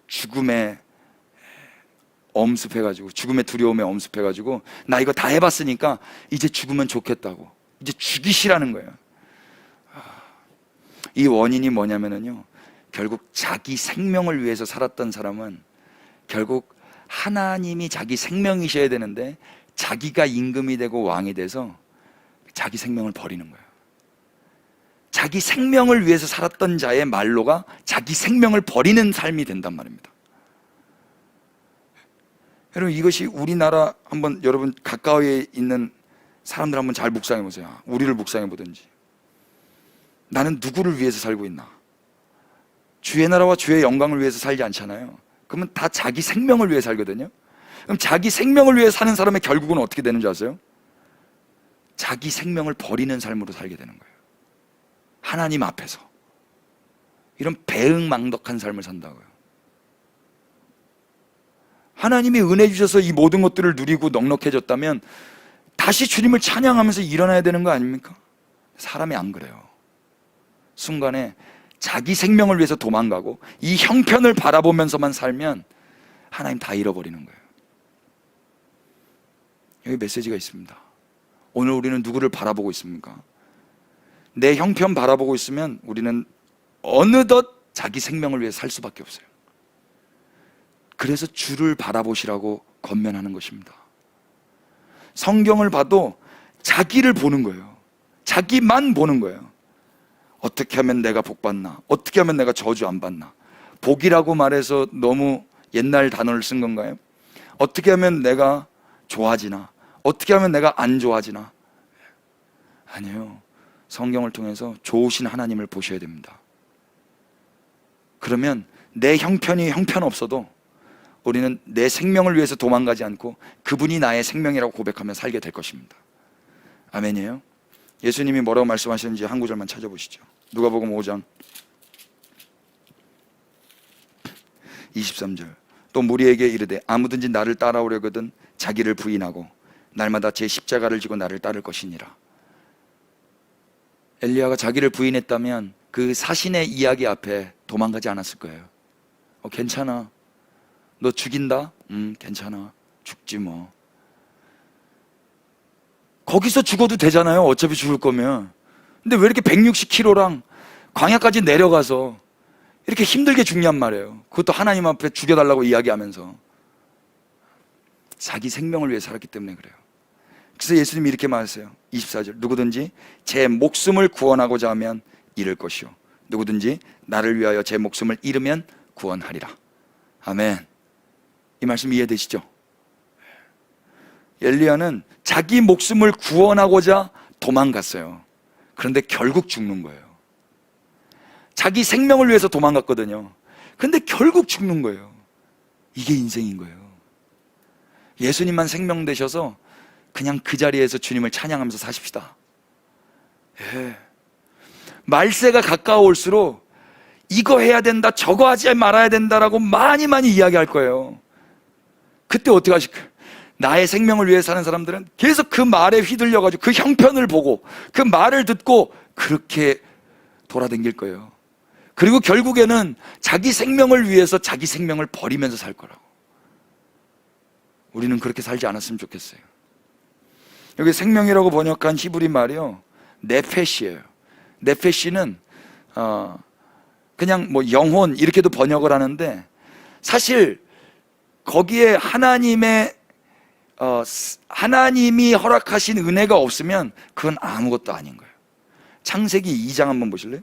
죽음에 엄습해가지고, 죽음의 두려움에 엄습해가지고, 나 이거 다 해봤으니까 이제 죽으면 좋겠다고. 이제 죽이시라는 거예요. 이 원인이 뭐냐면요, 결국 자기 생명을 위해서 살았던 사람은 결국 하나님이 자기 생명이셔야 되는데 자기가 임금이 되고 왕이 돼서 자기 생명을 버리는 거예요. 자기 생명을 위해서 살았던 자의 말로가 자기 생명을 버리는 삶이 된단 말입니다. 여러분, 이것이 우리나라, 한번 여러분 가까이에 있는 사람들 한번 잘 묵상해 보세요. 우리를 묵상해 보든지. 나는 누구를 위해서 살고 있나? 주의 나라와 주의 영광을 위해서 살지 않잖아요. 그러면 다 자기 생명을 위해 살거든요. 그럼 자기 생명을 위해 사는 사람의 결국은 어떻게 되는 줄 아세요? 자기 생명을 버리는 삶으로 살게 되는 거예요. 하나님 앞에서. 이런 배은망덕한 삶을 산다고요. 하나님이 은혜 주셔서 이 모든 것들을 누리고 넉넉해졌다면 다시 주님을 찬양하면서 일어나야 되는 거 아닙니까? 사람이 안 그래요. 순간에 자기 생명을 위해서 도망가고 이 형편을 바라보면서만 살면 하나님 다 잃어버리는 거예요. 여기 메시지가 있습니다. 오늘 우리는 누구를 바라보고 있습니까? 내 형편 바라보고 있으면 우리는 어느덧 자기 생명을 위해 살 수밖에 없어요. 그래서 주를 바라보시라고 권면하는 것입니다. 성경을 봐도 자기를 보는 거예요. 자기만 보는 거예요. 어떻게 하면 내가 복 받나? 어떻게 하면 내가 저주 안 받나? 복이라고 말해서 너무 옛날 단어를 쓴 건가요? 어떻게 하면 내가 좋아지나? 어떻게 하면 내가 안 좋아지나? 아니에요. 성경을 통해서 좋으신 하나님을 보셔야 됩니다. 그러면 내 형편이 형편없어도 우리는 내 생명을 위해서 도망가지 않고 그분이 나의 생명이라고 고백하며 살게 될 것입니다. 아멘이에요. 예수님이 뭐라고 말씀하셨는지 한 구절만 찾아보시죠. 누가복음 5장 23절. 또 무리에게 이르되 아무든지 나를 따라오려거든 자기를 부인하고 날마다 제 십자가를 지고 나를 따를 것이니라. 엘리야가 자기를 부인했다면 그 사신의 이야기 앞에 도망가지 않았을 거예요. 괜찮아. 너 죽인다? 괜찮아. 죽지 뭐. 거기서 죽어도 되잖아요. 어차피 죽을 거면. 근데 왜 이렇게 160km랑 광야까지 내려가서 이렇게 힘들게 죽냔 말이에요. 그것도 하나님 앞에 죽여달라고 이야기하면서. 자기 생명을 위해 살았기 때문에 그래요. 그래서 예수님이 이렇게 말하세요. 24절. 누구든지 제 목숨을 구원하고자 하면 잃을 것이요 누구든지 나를 위하여 제 목숨을 잃으면 구원하리라. 아멘. 이 말씀 이해되시죠? 엘리야는 자기 목숨을 구원하고자 도망갔어요. 그런데 결국 죽는 거예요. 자기 생명을 위해서 도망갔거든요. 그런데 결국 죽는 거예요. 이게 인생인 거예요. 예수님만 생명 되셔서 그냥 그 자리에서 주님을 찬양하면서 사십시다. 예. 말세가 가까워올수록 이거 해야 된다, 저거 하지 말아야 된다라고 많이 이야기할 거예요. 그때 어떻게 하실까요? 나의 생명을 위해 사는 사람들은 계속 그 말에 휘둘려가지고 그 형편을 보고 그 말을 듣고 그렇게 돌아다닐 거예요. 그리고 결국에는 자기 생명을 위해서 자기 생명을 버리면서 살 거라고. 우리는 그렇게 살지 않았으면 좋겠어요. 여기 생명이라고 번역한 히브리 말이요, 네페시예요. 네페시는 그냥 뭐 영혼 이렇게도 번역을 하는데 사실 거기에 하나님이 허락하신 은혜가 없으면 그건 아무것도 아닌 거예요. 창세기 2장 한번 보실래요?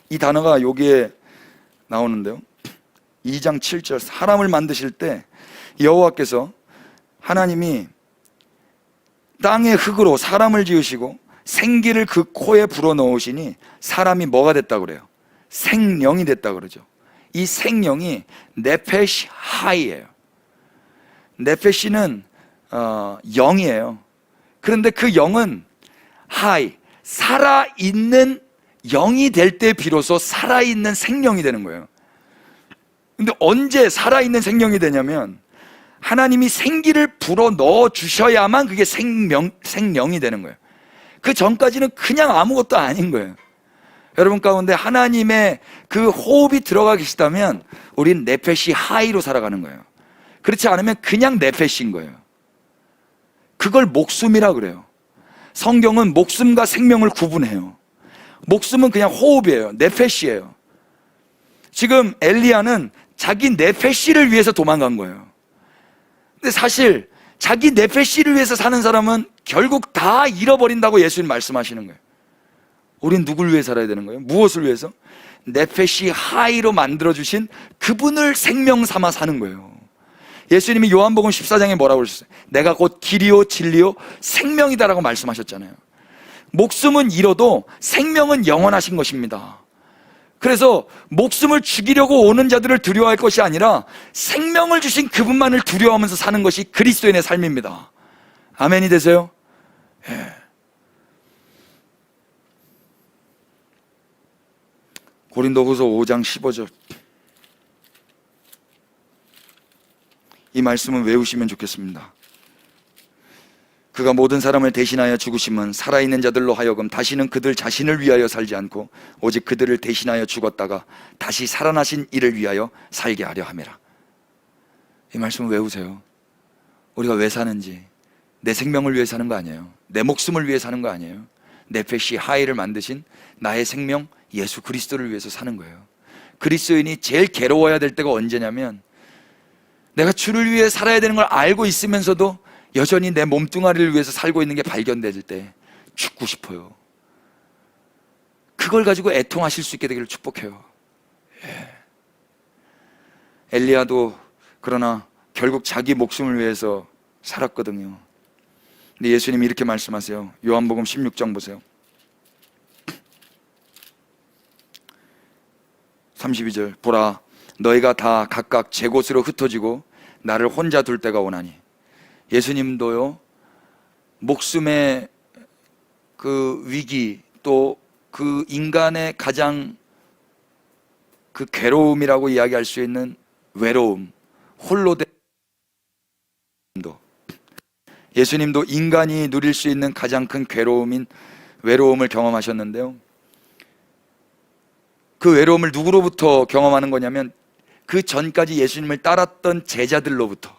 이 단어가 여기에 나오는데요, 2장 7절. 사람을 만드실 때 여호와께서 하나님이 땅의 흙으로 사람을 지으시고 생기를 그 코에 불어넣으시니 사람이 뭐가 됐다고 그래요? 생령이 됐다고 그러죠. 이 생령이 네페시 하이예요. 네페시는 영이에요. 그런데 그 영은 살아있는 영이 될 때 비로소 살아있는 생명이 되는 거예요. 근데 언제 살아있는 생명이 되냐면 하나님이 생기를 불어 넣어 주셔야만 그게 생명이 되는 거예요. 그 전까지는 그냥 아무것도 아닌 거예요. 여러분 가운데 하나님의 그 호흡이 들어가 계시다면 우린 네페시 하이로 살아가는 거예요. 그렇지 않으면 그냥 네페시인 거예요. 그걸 목숨이라 그래요. 성경은 목숨과 생명을 구분해요. 목숨은 그냥 호흡이에요. 네페시예요. 지금 엘리야는 자기 네페시를 위해서 도망간 거예요. 근데 사실 자기 네페시를 위해서 사는 사람은 결국 다 잃어버린다고 예수님 말씀하시는 거예요. 우린 누굴 위해 살아야 되는 거예요? 무엇을 위해서? 네페시 하이로 만들어주신 그분을 생명 삼아 사는 거예요. 예수님이 요한복음 14장에 뭐라고 그러셨어요? 내가 곧 길이요 진리요 생명이다라고 말씀하셨잖아요. 목숨은 잃어도 생명은 영원하신 것입니다. 그래서 목숨을 죽이려고 오는 자들을 두려워할 것이 아니라 생명을 주신 그분만을 두려워하면서 사는 것이 그리스도인의 삶입니다. 아멘이 되세요? 예. 고린도후서 5장 15절 이 말씀은 외우시면 좋겠습니다. 그가 모든 사람을 대신하여 죽으심은 살아있는 자들로 하여금 다시는 그들 자신을 위하여 살지 않고 오직 그들을 대신하여 죽었다가 다시 살아나신 이를 위하여 살게 하려 함이라. 이 말씀을 외우세요. 우리가 왜 사는지 내 생명을 위해 사는 거 아니에요. 내 목숨을 위해 사는 거 아니에요. 네페시 하이를 만드신 나의 생명 예수 그리스도를 위해서 사는 거예요. 그리스도인이 제일 괴로워야 될 때가 언제냐면 내가 주를 위해 살아야 되는 걸 알고 있으면서도 여전히 내 몸뚱아리를 위해서 살고 있는 게 발견될 때 죽고 싶어요. 그걸 가지고 애통하실 수 있게 되기를 축복해요. 예. 엘리야도 그러나 결국 자기 목숨을 위해서 살았거든요. 근데 예수님이 이렇게 말씀하세요. 요한복음 16장 보세요. 32절 보라 너희가 다 각각 제 곳으로 흩어지고 나를 혼자 둘 때가 오나니. 예수님도요 목숨의 그 위기 또 그 인간의 가장 그 괴로움이라고 이야기할 수 있는 외로움 홀로됨도 예수님도 인간이 누릴 수 있는 가장 큰 괴로움인 외로움을 경험하셨는데요. 그 외로움을 누구로부터 경험하는 거냐면 그 전까지 예수님을 따랐던 제자들로부터.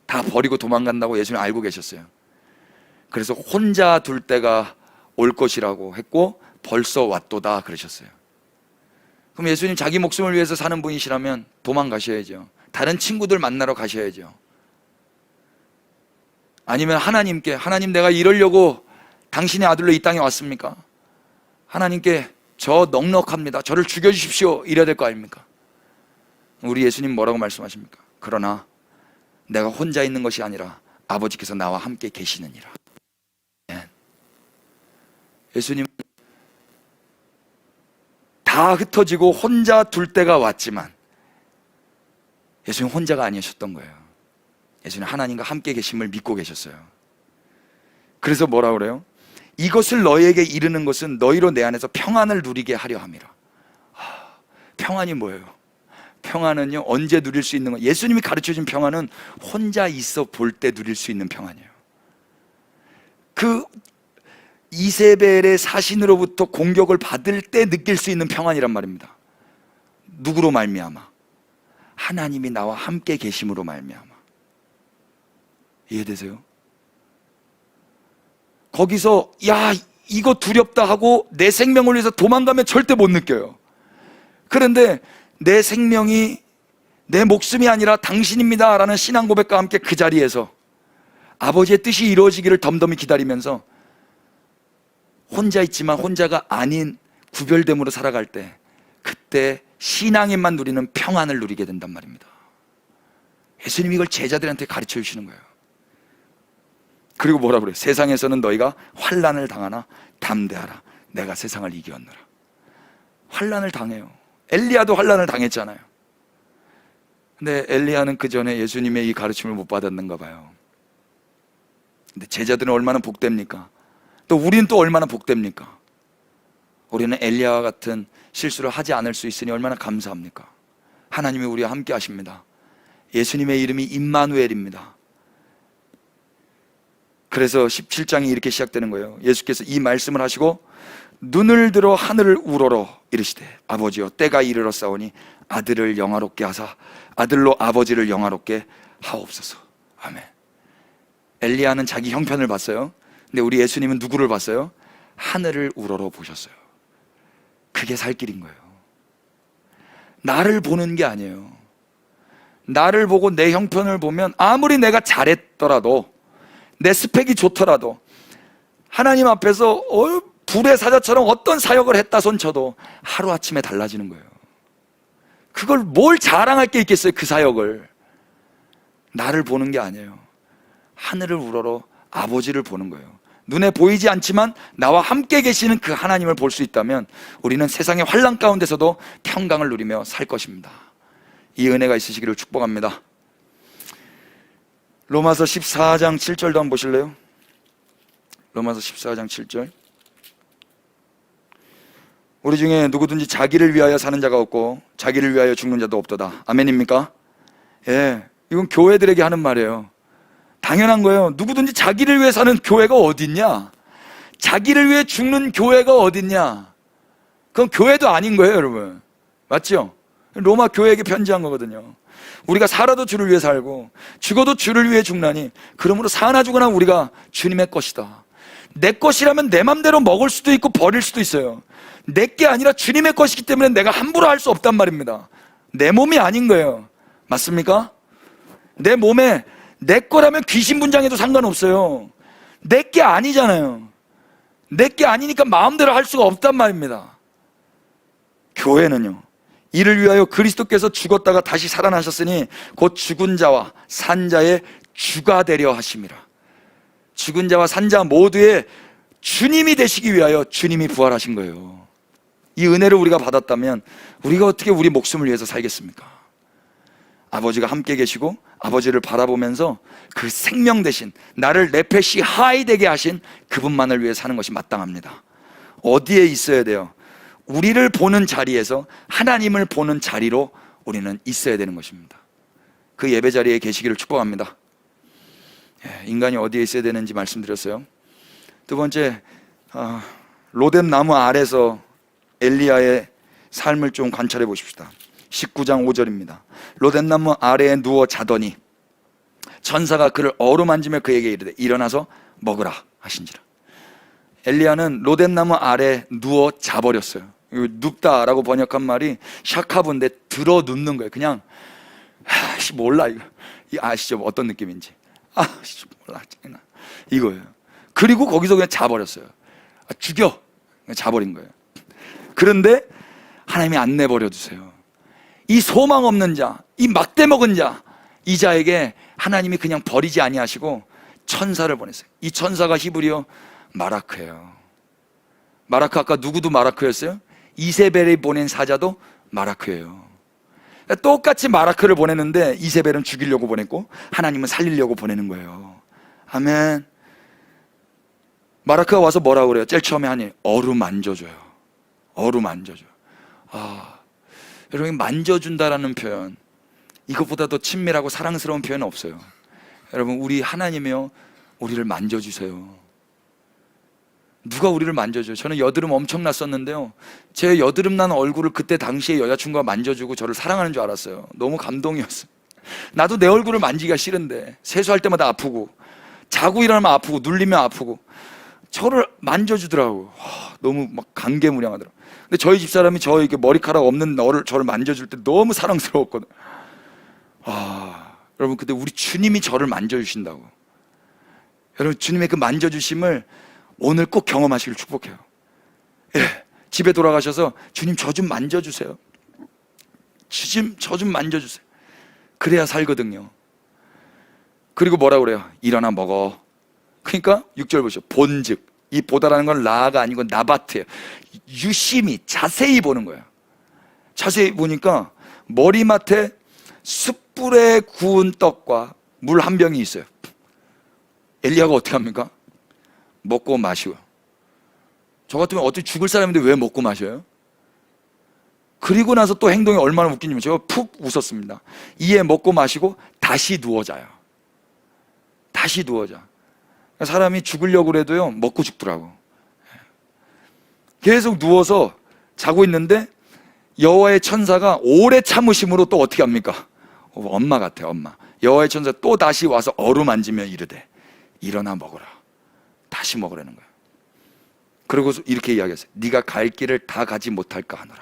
다 버리고 도망간다고 예수님 알고 계셨어요. 그래서 혼자 둘 때가 올 것이라고 했고 벌써 왔도다 그러셨어요. 그럼 예수님 자기 목숨을 위해서 사는 분이시라면 도망가셔야죠. 다른 친구들 만나러 가셔야죠. 아니면 하나님께 하나님 내가 이러려고 당신의 아들로 이 땅에 왔습니까? 하나님께 저 넉넉합니다. 저를 죽여주십시오. 이래야 될 거 아닙니까? 우리 예수님 뭐라고 말씀하십니까? 그러나 내가 혼자 있는 것이 아니라 아버지께서 나와 함께 계시느니라. 예수님 다 흩어지고 혼자 둘 때가 왔지만 예수님 혼자가 아니셨던 거예요. 예수님 하나님과 함께 계심을 믿고 계셨어요. 그래서 뭐라 그래요? 이것을 너희에게 이르는 것은 너희로 내 안에서 평안을 누리게 하려 함이라. 평안이 뭐예요? 평안은요 언제 누릴 수 있는 거? 예수님이 가르쳐준 평안은 혼자 있어 볼 때 누릴 수 있는 평안이에요. 그 이세벨의 사신으로부터 공격을 받을 때 느낄 수 있는 평안이란 말입니다. 누구로 말미암아? 하나님이 나와 함께 계심으로 말미암아. 이해되세요? 거기서 야 이거 두렵다 하고 내 생명을 위해서 도망가면 절대 못 느껴요. 그런데 내 생명이 내 목숨이 아니라 당신입니다 라는 신앙 고백과 함께 그 자리에서 아버지의 뜻이 이루어지기를 덤덤히 기다리면서 혼자 있지만 혼자가 아닌 구별됨으로 살아갈 때 그때 신앙인만 누리는 평안을 누리게 된단 말입니다. 예수님이 이걸 제자들한테 가르쳐 주시는 거예요. 그리고 뭐라 그래요? 세상에서는 너희가 환난을 당하나 담대하라 내가 세상을 이기었노라. 환난을 당해요. 엘리야도 환난을 당했잖아요. 근데 엘리야는 그 전에 예수님의 이 가르침을 못 받았는가 봐요. 근데 제자들은 얼마나 복됩니까? 또 우리는 또 얼마나 복됩니까? 우리는 엘리야와 같은 실수를 하지 않을 수 있으니 얼마나 감사합니까? 하나님이 우리와 함께 하십니다. 예수님의 이름이 임마누엘입니다. 그래서 17장이 이렇게 시작되는 거예요. 예수께서 이 말씀을 하시고 눈을 들어 하늘을 우러러 이르시되 아버지여 때가 이르렀사오니 아들을 영화롭게 하사 아들로 아버지를 영화롭게 하옵소서. 아멘. 엘리야는 자기 형편을 봤어요. 근데 우리 예수님은 누구를 봤어요? 하늘을 우러러 보셨어요. 그게 살 길인 거예요. 나를 보는 게 아니에요. 나를 보고 내 형편을 보면 아무리 내가 잘했더라도 내 스펙이 좋더라도 하나님 앞에서 불의 사자처럼 어떤 사역을 했다 손쳐도 하루아침에 달라지는 거예요. 그걸 뭘 자랑할 게 있겠어요? 그 사역을. 나를 보는 게 아니에요. 하늘을 우러러 아버지를 보는 거예요. 눈에 보이지 않지만 나와 함께 계시는 그 하나님을 볼 수 있다면 우리는 세상의 환난 가운데서도 평강을 누리며 살 것입니다. 이 은혜가 있으시기를 축복합니다. 로마서 14장 7절도 한번 보실래요? 로마서 14장 7절. 우리 중에 누구든지 자기를 위하여 사는 자가 없고 자기를 위하여 죽는 자도 없도다. 아멘입니까? 예, 이건 교회들에게 하는 말이에요. 당연한 거예요. 누구든지 자기를 위해 사는 교회가 어딨냐? 자기를 위해 죽는 교회가 어딨냐? 그건 교회도 아닌 거예요, 여러분. 맞죠? 로마 교회에게 편지한 거거든요. 우리가 살아도 주를 위해 살고 죽어도 주를 위해 죽나니 그러므로 사나 죽으나 우리가 주님의 것이다. 내 것이라면 내 맘대로 먹을 수도 있고 버릴 수도 있어요. 내 게 아니라 주님의 것이기 때문에 내가 함부로 할 수 없단 말입니다. 내 몸이 아닌 거예요. 맞습니까? 내 몸에 내 거라면 귀신 분장해도 상관없어요. 내 게 아니잖아요. 내 게 아니니까 마음대로 할 수가 없단 말입니다. 교회는요, 이를 위하여 그리스도께서 죽었다가 다시 살아나셨으니 곧 죽은 자와 산 자의 주가 되려 하심이라. 죽은 자와 산 자 모두의 주님이 되시기 위하여 주님이 부활하신 거예요. 이 은혜를 우리가 받았다면 우리가 어떻게 우리 목숨을 위해서 살겠습니까? 아버지가 함께 계시고 아버지를 바라보면서 그 생명 대신 나를 네페시 하이 되게 하신 그분만을 위해 사는 것이 마땅합니다. 어디에 있어야 돼요? 우리를 보는 자리에서 하나님을 보는 자리로 우리는 있어야 되는 것입니다. 그 예배 자리에 계시기를 축복합니다. 인간이 어디에 있어야 되는지 말씀드렸어요. 두 번째, 로뎀 나무 아래서 엘리야의 삶을 좀 관찰해 보십시다. 19장 5절입니다. 로뎀 나무 아래에 누워 자더니 천사가 그를 어루만지며 그에게 이르되 일어나서 먹으라 하신지라. 엘리야는 로뎀 나무 아래 누워 자버렸어요. 눕다라고 번역한 말이 샤카브인데 들어 눕는 거예요. 그냥 몰라 이거 아시죠? 어떤 느낌인지. 몰라 이거예요. 그리고 거기서 그냥 자버렸어요. 죽여 그냥 자버린 거예요. 그런데 하나님이 안 내버려 두세요. 이 소망 없는 자, 이 막대 먹은 자, 이 자에게 하나님이 그냥 버리지 아니하시고 천사를 보냈어요. 이 천사가 히브리어 마라크예요. 마라크, 아까 누구도 마라크였어요? 이세벨이 보낸 사자도 마라크예요. 똑같이 마라크를 보냈는데 이세벨은 죽이려고 보냈고 하나님은 살리려고 보내는 거예요. 아멘. 마라크가 와서 뭐라고 그래요? 제일 처음에 하니 어루만져줘요. 어루만져줘. 여러분, 만져준다라는 표현, 이것보다 더 친밀하고 사랑스러운 표현은 없어요. 여러분, 우리 하나님이요, 우리를 만져주세요. 누가 우리를 만져줘요? 저는 여드름 엄청 났었는데요, 제 여드름 난 얼굴을 그때 당시에 여자친구가 만져주고 저를 사랑하는 줄 알았어요. 너무 감동이었어요. 나도 내 얼굴을 만지기가 싫은데 세수할 때마다 아프고 자고 일어나면 아프고 눌리면 아프고 저를 만져주더라고요. 너무 막 감개무량하더라고요. 근데 저희 집사람이 저 이렇게 머리카락 없는 저를 만져줄 때 너무 사랑스러웠거든요. 여러분, 근데 우리 주님이 저를 만져주신다고. 여러분, 주님의 그 만져주심을 오늘 꼭 경험하시길 축복해요. 예, 집에 돌아가셔서 주님 저 좀 만져주세요. 주님 저 좀 만져주세요. 그래야 살거든요. 그리고 뭐라고 그래요? 일어나 먹어. 그러니까 6절 보시죠. 본즉, 이 보다라는 건 라가 아니고 나바트예요. 유심히 자세히 보는 거예요. 자세히 보니까 머리맡에 숯불에 구운 떡과 물 한 병이 있어요. 엘리야가 어떻게 합니까? 먹고 마시고. 저 같으면 어떻게 죽을 사람인데 왜 먹고 마셔요? 그리고 나서 또 행동이 얼마나 웃기냐면 제가 푹 웃었습니다. 이에 먹고 마시고 다시 누워 자요. 다시 누워 자. 사람이 죽으려고 그래도요, 먹고 죽더라고. 계속 누워서 자고 있는데 여호와의 천사가 오래 참으심으로 또 어떻게 합니까? 엄마 같아요, 엄마. 여호와의 천사 또 다시 와서 어루만지며 이르되 일어나 먹어라. 다시 먹으라는 거야. 그리고 이렇게 이야기했어요. 네가 갈 길을 다 가지 못할까 하노라.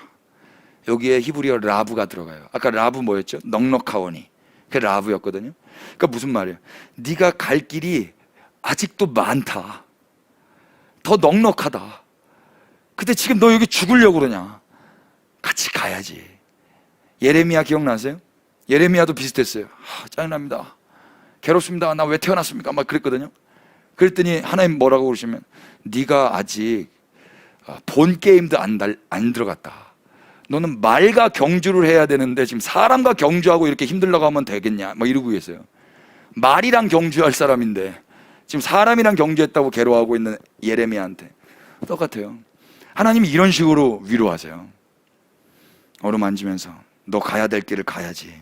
여기에 히브리어 라브가 들어가요. 아까 라브 뭐였죠? 넉넉하오니. 그게 라브였거든요. 그러니까 무슨 말이에요? 네가 갈 길이 아직도 많다. 더 넉넉하다. 근데 지금 너 여기 죽으려고 그러냐? 같이 가야지. 예레미야 기억나세요? 예레미야도 비슷했어요. 짜증납니다. 괴롭습니다. 나 왜 태어났습니까? 막 그랬거든요. 그랬더니 하나님 뭐라고 그러시면 네가 아직 본 게임도 안 들어갔다. 너는 말과 경주를 해야 되는데 지금 사람과 경주하고 이렇게 힘들다고 하면 되겠냐? 막 이러고 계세요. 말이랑 경주할 사람인데 지금 사람이랑 경주했다고 괴로워하고 있는 예레미야한테 똑같아요. 하나님이 이런 식으로 위로하세요. 어루만지면서 너 가야 될 길을 가야지.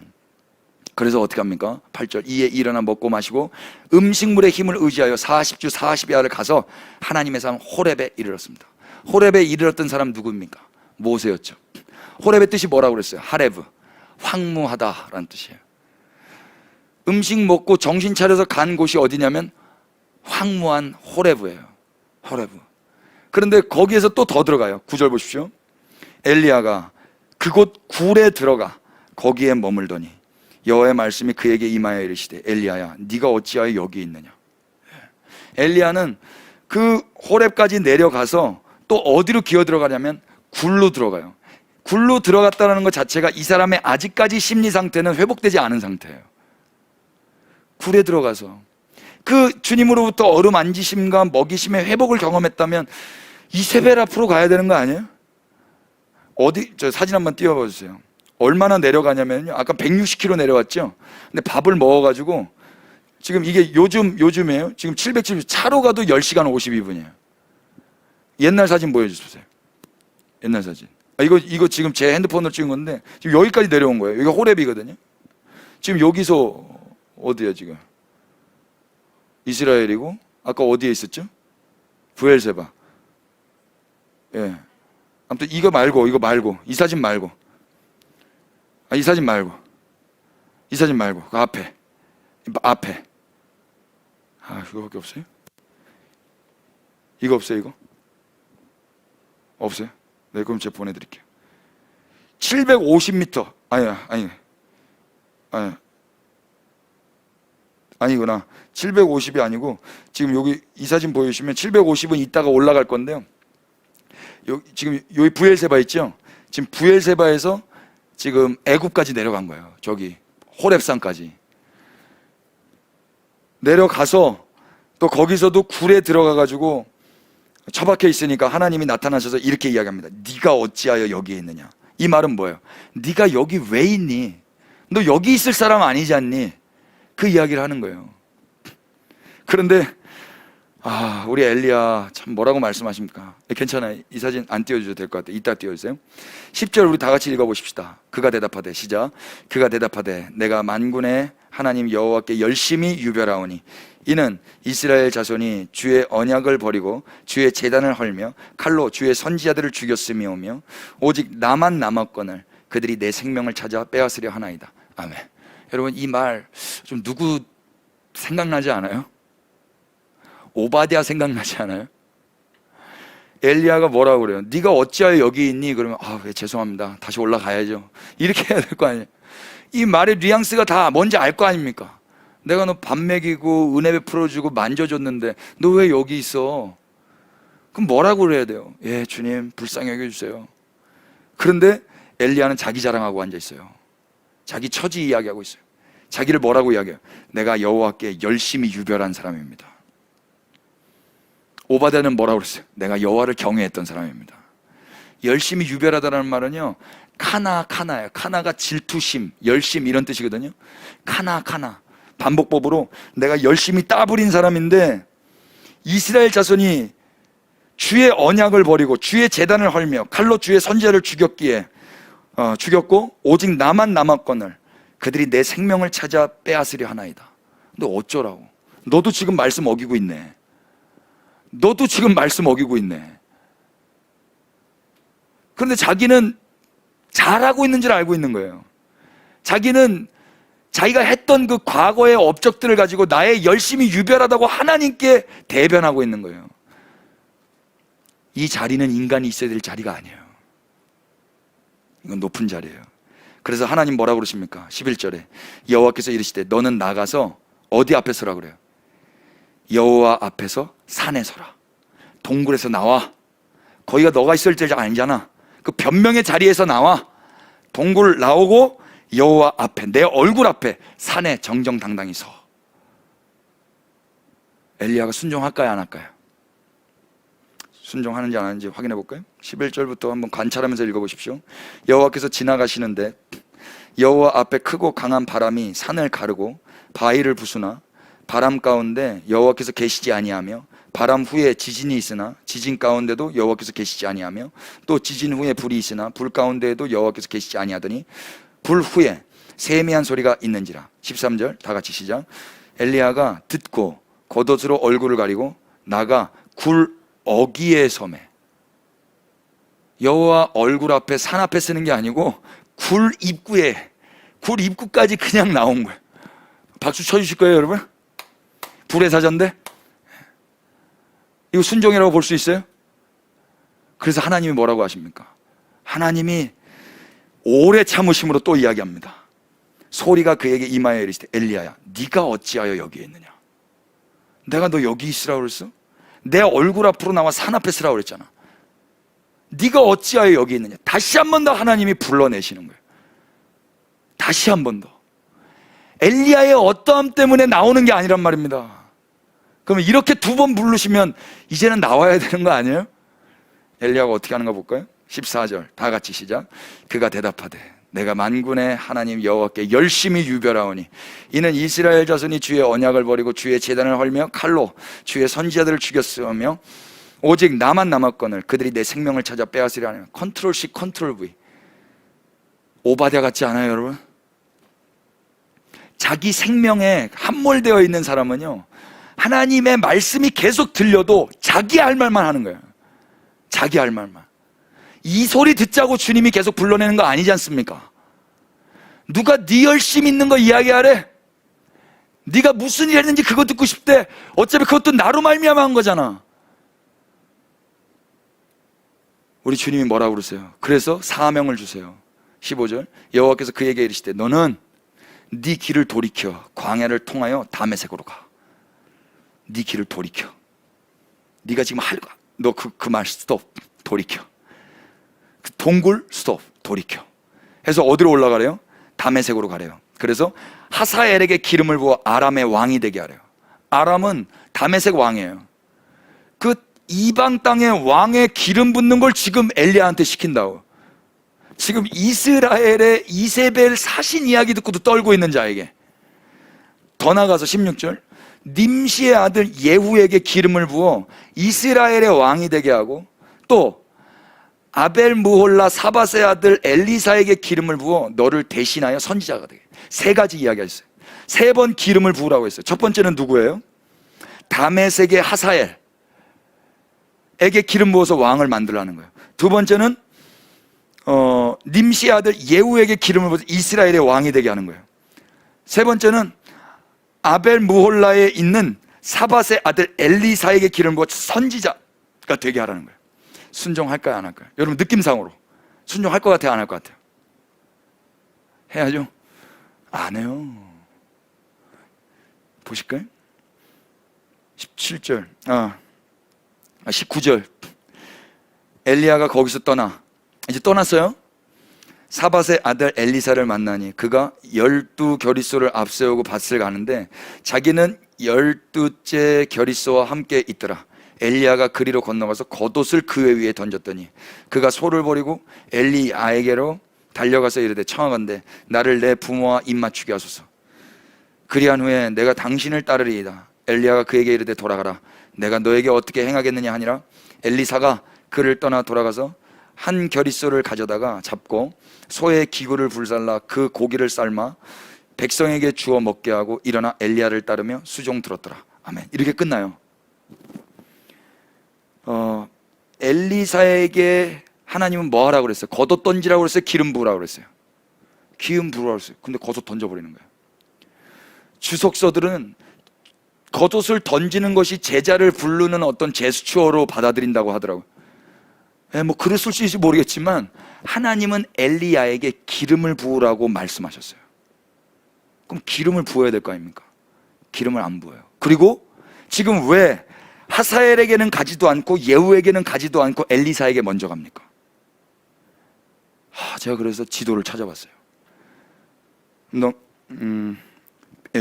그래서 어떻게 합니까? 8절 이에 일어나 먹고 마시고 음식물의 힘을 의지하여 40주 40야를 가서 하나님의 산 호렙에 이르렀습니다. 호렙에 이르렀던 사람 누구입니까? 모세였죠. 호렙의 뜻이 뭐라고 그랬어요? 하레브, 황무하다라는 뜻이에요. 음식 먹고 정신 차려서 간 곳이 어디냐면 황무한 호레브예요. 호레브. 그런데 거기에서 또 더 들어가요. 9절 보십시오. 엘리야가 그곳 굴에 들어가 거기에 머물더니 여호와의 말씀이 그에게 임하여 이르시되 엘리야야 네가 어찌하여 여기 있느냐. 엘리야는 그 호렙까지 내려가서 또 어디로 기어 들어가냐면 굴로 들어가요. 굴로 들어갔다는 것 자체가 이 사람의 아직까지 심리 상태는 회복되지 않은 상태예요. 굴에 들어가서 그 주님으로부터 어루만지심과 먹이심의 회복을 경험했다면 이세벨 앞으로 가야 되는 거 아니에요? 어디, 저 사진 한번 띄워봐 주세요. 얼마나 내려가냐면요. 아까 160km 내려왔죠? 근데 밥을 먹어가지고 지금 이게 요즘이에요. 지금 770, 차로 가도 10시간 52분이에요. 옛날 사진 보여주세요. 옛날 사진. 이거 지금 제 핸드폰으로 찍은 건데 지금 여기까지 내려온 거예요. 여기가 호렙이거든요. 지금 여기서 어디야 지금? 이스라엘이고 아까 어디에 있었죠? 브엘세바. 예. 아무튼 이거 말고 이 사진 말고 이 사진 말고 그 앞에 이거밖에 없어요? 이거 없어요? 이거? 없어요? 네, 그럼 제가 보내드릴게요. 750m 아니구나. 750이 아니고 지금 여기 이 사진 보여주시면 750은 이따가 올라갈 건데요. 지금 여기 부엘세바 있죠? 지금 부엘세바에서 지금 애굽까지 내려간 거예요. 저기 호렙산까지 내려가서 또 거기서도 굴에 들어가가지고 처박혀 있으니까 하나님이 나타나셔서 이렇게 이야기합니다. 네가 어찌하여 여기에 있느냐. 이 말은 뭐예요? 네가 여기 왜 있니? 너 여기 있을 사람 아니지 않니? 그 이야기를 하는 거예요. 그런데 우리 엘리야 참 뭐라고 말씀하십니까? 괜찮아요. 이 사진 안 띄워주셔도 될 것 같아요. 이따 띄워주세요. 10절 우리 다 같이 읽어보십시다. 그가 대답하되 시작. 그가 대답하되 내가 만군의 하나님 여호와께 열심히 유별하오니 이는 이스라엘 자손이 주의 언약을 버리고 주의 제단을 헐며 칼로 주의 선지자들을 죽였음이오며 오직 나만 남았거늘 그들이 내 생명을 찾아 빼앗으려 하나이다. 아멘. 여러분 이 말 좀 누구 생각나지 않아요? 오바댜 생각나지 않아요? 엘리야가 뭐라고 그래요? 네가 어찌하여 여기 있니? 그러면 죄송합니다. 다시 올라가야죠. 이렇게 해야 될 거 아니에요? 이 말의 뉘앙스가 다 뭔지 알 거 아닙니까? 내가 너 밥 먹이고 은혜 베풀어주고 만져줬는데 너 왜 여기 있어? 그럼 뭐라고 그래야 돼요? 예, 주님 불쌍히 여겨주세요. 그런데 엘리야는 자기 자랑하고 앉아있어요. 자기 처지 이야기하고 있어요. 자기를 뭐라고 이야기해요? 내가 여호와께 열심히 유별한 사람입니다. 오바댜는 뭐라고 그랬어요? 내가 여호와를 경외했던 사람입니다. 열심히 유별하다는 말은요, 카나예요. 카나가 질투심, 열심 이런 뜻이거든요. 카나. 반복법으로 내가 열심히 따부린 사람인데 이스라엘 자손이 주의 언약을 버리고 주의 제단을 헐며 칼로 주의 선지자를 죽였고 오직 나만 남았거늘 그들이 내 생명을 찾아 빼앗으려 하나이다. 근데 어쩌라고? 너도 지금 말씀 어기고 있네. 그런데 자기는 잘하고 있는 줄 알고 있는 거예요. 자기는 자기가 했던 그 과거의 업적들을 가지고 나의 열심이 유별하다고 하나님께 대변하고 있는 거예요. 이 자리는 인간이 있어야 될 자리가 아니에요. 이건 높은 자리예요. 그래서 하나님 뭐라고 그러십니까? 11절에 여호와께서 이르시되 너는 나가서 어디 앞에 서라 그래요? 여호와 앞에서 산에 서라. 동굴에서 나와. 거기가 너가 있을 자리가 아니잖아. 그 변명의 자리에서 나와. 동굴 나오고 여호와 앞에, 내 얼굴 앞에 산에 정정당당히 서. 엘리야가 순종할까요, 안 할까요? 순종하는지 안 하는지 확인해 볼까요? 11절부터 한번 관찰하면서 읽어보십시오. 여호와께서 지나가시는데 여호와 앞에 크고 강한 바람이 산을 가르고 바위를 부수나 바람 가운데 여호와께서 계시지 아니하며 바람 후에 지진이 있으나 지진 가운데도 여호와께서 계시지 아니하며 또 지진 후에 불이 있으나 불 가운데에도 여호와께서 계시지 아니하더니 불 후에 세미한 소리가 있는지라. 13절 다 같이 시작. 엘리야가 듣고 겉옷으로 얼굴을 가리고 나가 굴 어귀에 섬에. 여호와 얼굴 앞에 산 앞에 쓰는 게 아니고 굴 입구까지 그냥 나온 거예요. 박수 쳐주실 거예요, 여러분? 불의 사자인데 이거 순종이라고 볼 수 있어요? 그래서 하나님이 뭐라고 하십니까? 하나님이 오래 참으심으로 또 이야기합니다. 소리가 그에게 임하여 이르시되 엘리야야 네가 어찌하여 여기에 있느냐? 내가 너 여기 있으라고 그랬어? 내 얼굴 앞으로 나와 산 앞에 서라고 그랬잖아. 네가 어찌하여 여기 있느냐? 다시 한 번 더 하나님이 불러내시는 거예요. 다시 한 번 더. 엘리야의 어떠함 때문에 나오는 게 아니란 말입니다. 그러면 이렇게 두 번 부르시면 이제는 나와야 되는 거 아니에요? 엘리야가 어떻게 하는가 볼까요? 14절 다 같이 시작. 그가 대답하되 내가 만군의 하나님 여호와께 열심히 유별하오니 이는 이스라엘 자손이 주의 언약을 버리고 주의 제단을 헐며 칼로 주의 선지자들을 죽였으며 오직 나만 남았거늘 그들이 내 생명을 찾아 빼앗으려 하는. 컨트롤 C 컨트롤 V. 오바댜 같지 않아요, 여러분? 자기 생명에 함몰되어 있는 사람은요, 하나님의 말씀이 계속 들려도 자기 할 말만 하는 거예요. 자기 할 말만. 이 소리 듣자고 주님이 계속 불러내는 거 아니지 않습니까? 누가 네 열심 있는 거 이야기하래? 네가 무슨 일 했는지 그거 듣고 싶대. 어차피 그것도 나로 말미암아 한 거잖아. 우리 주님이 뭐라고 그러세요? 그래서 사명을 주세요. 15절 여호와께서 그에게 이르시되 너는 네 길을 돌이켜 광야를 통하여 다메섹으로 가. 네 길을 돌이켜. 네가 지금 할 거, 너 그 말 스톱. 돌이켜. 그 동굴 스톱. 돌이켜. 해서 어디로 올라가래요? 다메섹으로 가래요. 그래서 하사엘에게 기름을 부어 아람의 왕이 되게 하래요. 아람은 다메섹 왕이에요. 그 이방 땅의 왕의 기름 붓는 걸 지금 엘리야한테 시킨다고. 지금 이스라엘의 이세벨 사신 이야기 듣고도 떨고 있는 자에게. 더 나가서 16절 님시의 아들 예후에게 기름을 부어 이스라엘의 왕이 되게 하고 또 아벨 무홀라 사밧의 아들 엘리사에게 기름을 부어 너를 대신하여 선지자가 되게. 세 가지 이야기가 있어요. 세 번 기름을 부으라고 했어요. 첫 번째는 누구예요? 다메섹의 하사엘에게 기름 부어서 왕을 만들라는 거예요. 두 번째는 님시의 아들 예후에게 기름을 부어서 이스라엘의 왕이 되게 하는 거예요. 세 번째는 아벨 무홀라에 있는 사밧의 아들 엘리사에게 기름을 부어 선지자가 되게 하라는 거예요. 순종할까요, 안 할까요? 여러분 느낌상으로 순종할 것 같아요, 안 할 것 같아요? 해야죠? 안 해요. 보실까요? 17절 19절 엘리야가 거기서 이제 떠났어요. 사밧의 아들 엘리사를 만나니 그가 12겨릿소를 앞세우고 밭을 가는데 자기는 12째 겨릿소와 함께 있더라. 엘리야가 그리로 건너가서 겉옷을 그 위에 던졌더니 그가 소를 버리고 엘리야에게로 달려가서 이르되 청하건대 나를 내 부모와 입맞추게 하소서. 그리한 후에 내가 당신을 따르리이다. 엘리야가 그에게 이르되 돌아가라. 내가 너에게 어떻게 행하겠느냐 하니라. 엘리사가 그를 떠나 돌아가서 한 겨릿소를 가져다가 잡고 소의 기구를 불살라 그 고기를 삶아 백성에게 주어 먹게 하고 일어나 엘리야를 따르며 수종 들었더라. 아멘. 이렇게 끝나요. 엘리사에게 하나님은 뭐 하라고 그랬어요? 겉옷 던지라고 그랬어요? 기름 부으라고 그랬어요? 기름 부으라고 그랬어요. 근데 겉옷 던져버리는 거예요. 주석서들은 겉옷을 던지는 것이 제자를 부르는 어떤 제스처로 받아들인다고 하더라고요. 뭐 그랬을 수 있을지 모르겠지만 하나님은 엘리야에게 기름을 부으라고 말씀하셨어요. 그럼 기름을 부어야 될 거 아닙니까? 기름을 안 부어요. 그리고 지금 왜 하사엘에게는 가지도 않고 예후에게는 가지도 않고 엘리사에게 먼저 갑니까? 제가 그래서 지도를 찾아봤어요.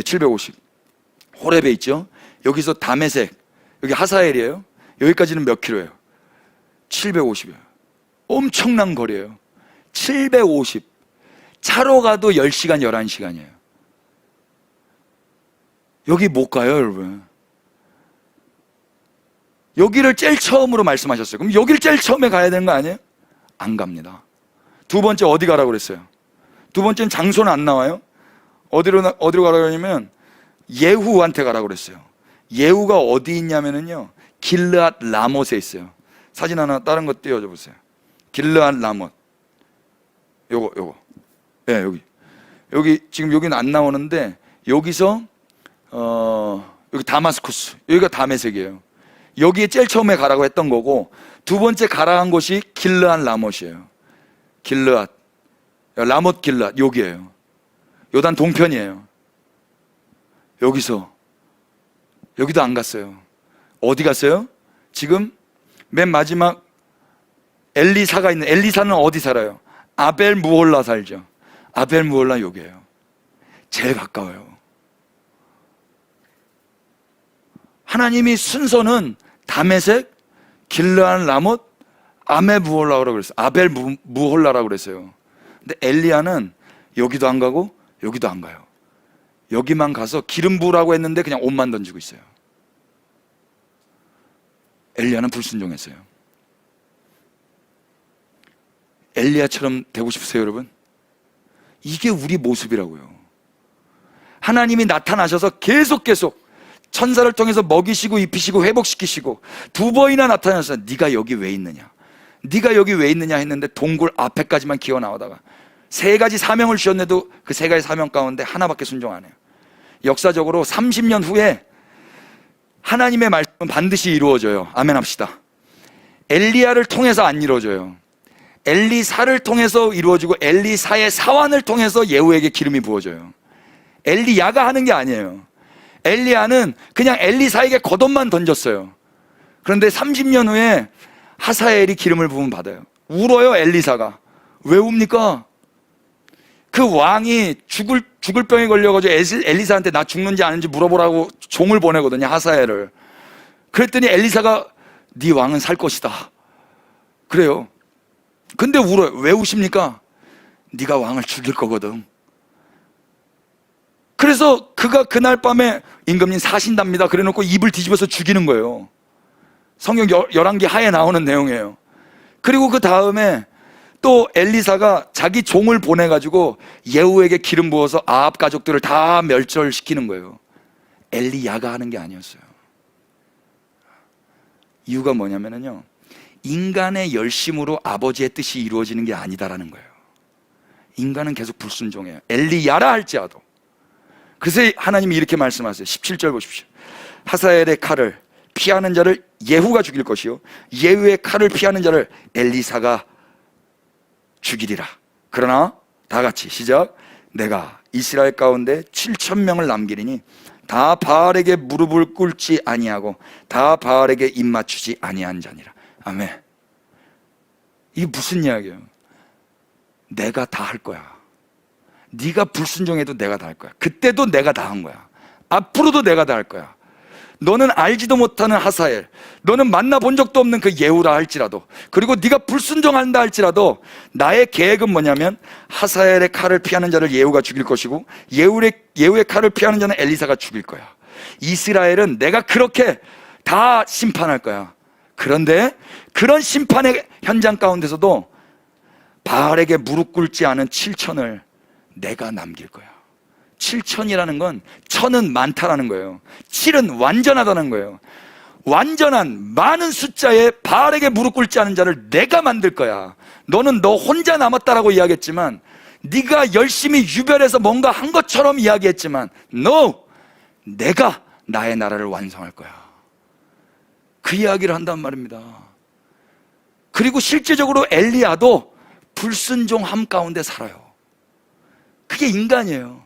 750 호렙에 있죠. 여기서 다메섹, 여기 하사엘이에요. 여기까지는 몇 킬로예요? 750이에요. 엄청난 거리예요. 750. 차로 가도 10시간, 11시간이에요. 여기 못 가요, 여러분. 여기를 제일 처음으로 말씀하셨어요. 그럼 여기를 제일 처음에 가야 되는 거 아니에요? 안 갑니다. 두 번째 어디 가라고 그랬어요? 두 번째는 장소는 안 나와요. 어디로 가라고 하냐면 예후한테 가라고 그랬어요. 예후가 어디 있냐면요, 길르앗 라못에 있어요. 사진 하나 다른 거 띄워줘 보세요. 길르앗 라못. 요거. 네, 여기 지금 여기는 안 나오는데 여기서 여기 다마스쿠스, 여기가 다메섹이에요. 여기에 제일 처음에 가라고 했던 거고, 두 번째 가라 한 곳이 길르앗 라못이에요. 길르앗, 라못 길르앗, 여기에요. 요단 동편이에요. 여기도 안 갔어요. 어디 갔어요? 지금 맨 마지막 엘리사가 있는, 엘리사는 어디 살아요? 아벨 무홀라 살죠. 아벨 무홀라 여기에요. 제일 가까워요. 하나님이 순서는 다메섹, 길르앗 라못, 아벨 무홀라라고 그랬어요. 아벨 무홀라라고 그랬어요. 근데 엘리야는 여기도 안 가고 여기도 안 가요. 여기만 가서 기름 부으라고 했는데 그냥 옷만 던지고 있어요. 엘리야는 불순종했어요. 엘리야처럼 되고 싶으세요, 여러분? 이게 우리 모습이라고요. 하나님이 나타나셔서 계속 천사를 통해서 먹이시고 입히시고 회복시키시고 두 번이나 나타나셔서 네가 여기 왜 있느냐, 네가 여기 왜 있느냐 했는데 동굴 앞에까지만 기어 나오다가 세 가지 사명을 주셨는데도 그 세 가지 사명 가운데 하나밖에 순종 안 해요. 역사적으로 30년 후에 하나님의 말씀은 반드시 이루어져요. 아멘 합시다. 엘리야를 통해서 안 이루어져요. 엘리사를 통해서 이루어지고 엘리사의 사환을 통해서 예후에게 기름이 부어져요. 엘리야가 하는 게 아니에요. 엘리야는 그냥 엘리사에게 겉옷만 던졌어요. 그런데 30년 후에 하사엘이 기름을 부음 받아요. 울어요, 엘리사가. 왜 웁니까? 그 왕이 죽을 병에 걸려가지고 엘리사한테 나 죽는지 아닌지 물어보라고 종을 보내거든요, 하사엘을. 그랬더니 엘리사가 네 왕은 살 것이다 그래요. 근데 울어요. 왜 우십니까? 네가 왕을 죽일 거거든. 그래서 그가 그날 밤에 임금님 사신답니다 그래놓고 입을 뒤집어서 죽이는 거예요. 성경 열왕기 하에 나오는 내용이에요. 그리고 그 다음에 또 엘리사가 자기 종을 보내가지고 예후에게 기름 부어서 아합 가족들을 다 멸절시키는 거예요. 엘리야가 하는 게 아니었어요. 이유가 뭐냐면요, 인간의 열심으로 아버지의 뜻이 이루어지는 게 아니다라는 거예요. 인간은 계속 불순종해요. 엘리야라 할지라도. 그래서 하나님이 이렇게 말씀하세요. 17절 보십시오. 하사엘의 칼을 피하는 자를 예후가 죽일 것이요 예후의 칼을 피하는 자를 엘리사가 죽이리라. 그러나 다 같이 시작. 내가 이스라엘 가운데 7,000명을 남기리니 다 바알에게 무릎을 꿇지 아니하고 다 바알에게 입맞추지 아니한 자니라. 아멘. 이게 무슨 이야기예요? 내가 다 할 거야. 네가 불순종해도 내가 다 할 거야. 그때도 내가 다 한 거야. 앞으로도 내가 다 할 거야. 너는 알지도 못하는 하사엘, 너는 만나본 적도 없는 그 예후라 할지라도, 그리고 네가 불순종한다 할지라도 나의 계획은 뭐냐면 하사엘의 칼을 피하는 자를 예후가 죽일 것이고 예후의 칼을 피하는 자는 엘리사가 죽일 거야. 이스라엘은 내가 그렇게 다 심판할 거야. 그런데 그런 심판의 현장 가운데서도 바알에게 무릎 꿇지 않은 7천을 내가 남길 거야. 7천이라는 건 천은 많다라는 거예요. 7은 완전하다는 거예요. 완전한 많은 숫자의 바알에게 무릎 꿇지 않은 자를 내가 만들 거야. 너는 너 혼자 남았다라고 이야기했지만, 네가 열심히 유별해서 뭔가 한 것처럼 이야기했지만, No! 내가 나의 나라를 완성할 거야. 그 이야기를 한단 말입니다. 그리고 실제적으로 엘리야도 불순종함 가운데 살아요. 그게 인간이에요.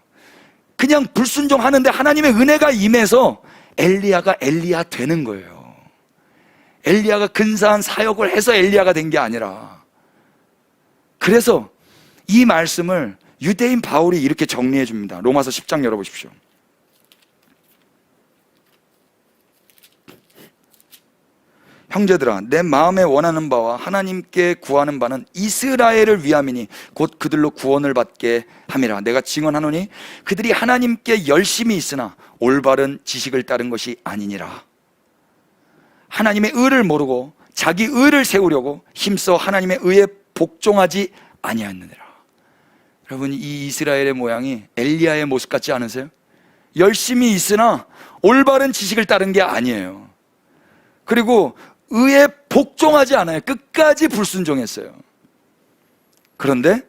그냥 불순종하는데 하나님의 은혜가 임해서 엘리야가 엘리야 되는 거예요. 엘리야가 근사한 사역을 해서 엘리야가 된 게 아니라. 그래서 이 말씀을 유대인 바울이 이렇게 정리해 줍니다. 로마서 10장 열어보십시오. 형제들아, 내 마음에 원하는 바와 하나님께 구하는 바는 이스라엘을 위함이니 곧 그들로 구원을 받게 함이라. 내가 증언하노니 그들이 하나님께 열심히 있으나 올바른 지식을 따른 것이 아니니라. 하나님의 의를 모르고 자기 의를 세우려고 힘써 하나님의 의에 복종하지 아니하느니라. 여러분, 이 이스라엘의 모양이 엘리야의 모습 같지 않으세요? 열심히 있으나 올바른 지식을 따른 게 아니에요. 그리고 의에 복종하지 않아요. 끝까지 불순종했어요. 그런데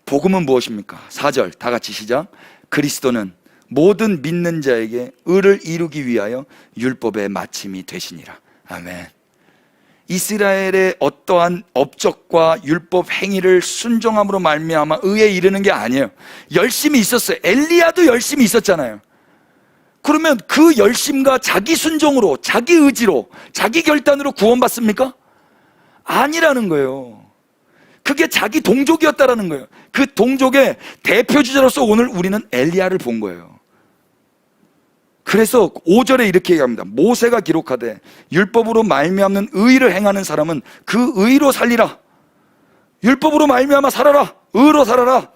복음은 무엇입니까? 4절 다 같이 시작. 그리스도는 모든 믿는 자에게 의를 이루기 위하여 율법의 마침이 되시니라. 아멘. 이스라엘의 어떠한 업적과 율법 행위를 순종함으로 말미암아 의에 이르는 게 아니에요. 열심히 있었어요. 엘리야도 열심히 있었잖아요. 그러면 그 열심과 자기 순종으로, 자기 의지로, 자기 결단으로 구원받습니까? 아니라는 거예요. 그게 자기 동족이었다라는 거예요. 그 동족의 대표주자로서 오늘 우리는 엘리야를 본 거예요. 그래서 5절에 이렇게 얘기합니다. 모세가 기록하되 율법으로 말미암는 의를 행하는 사람은 그 의로 살리라. 율법으로 말미암아 살아라. 의로 살아라.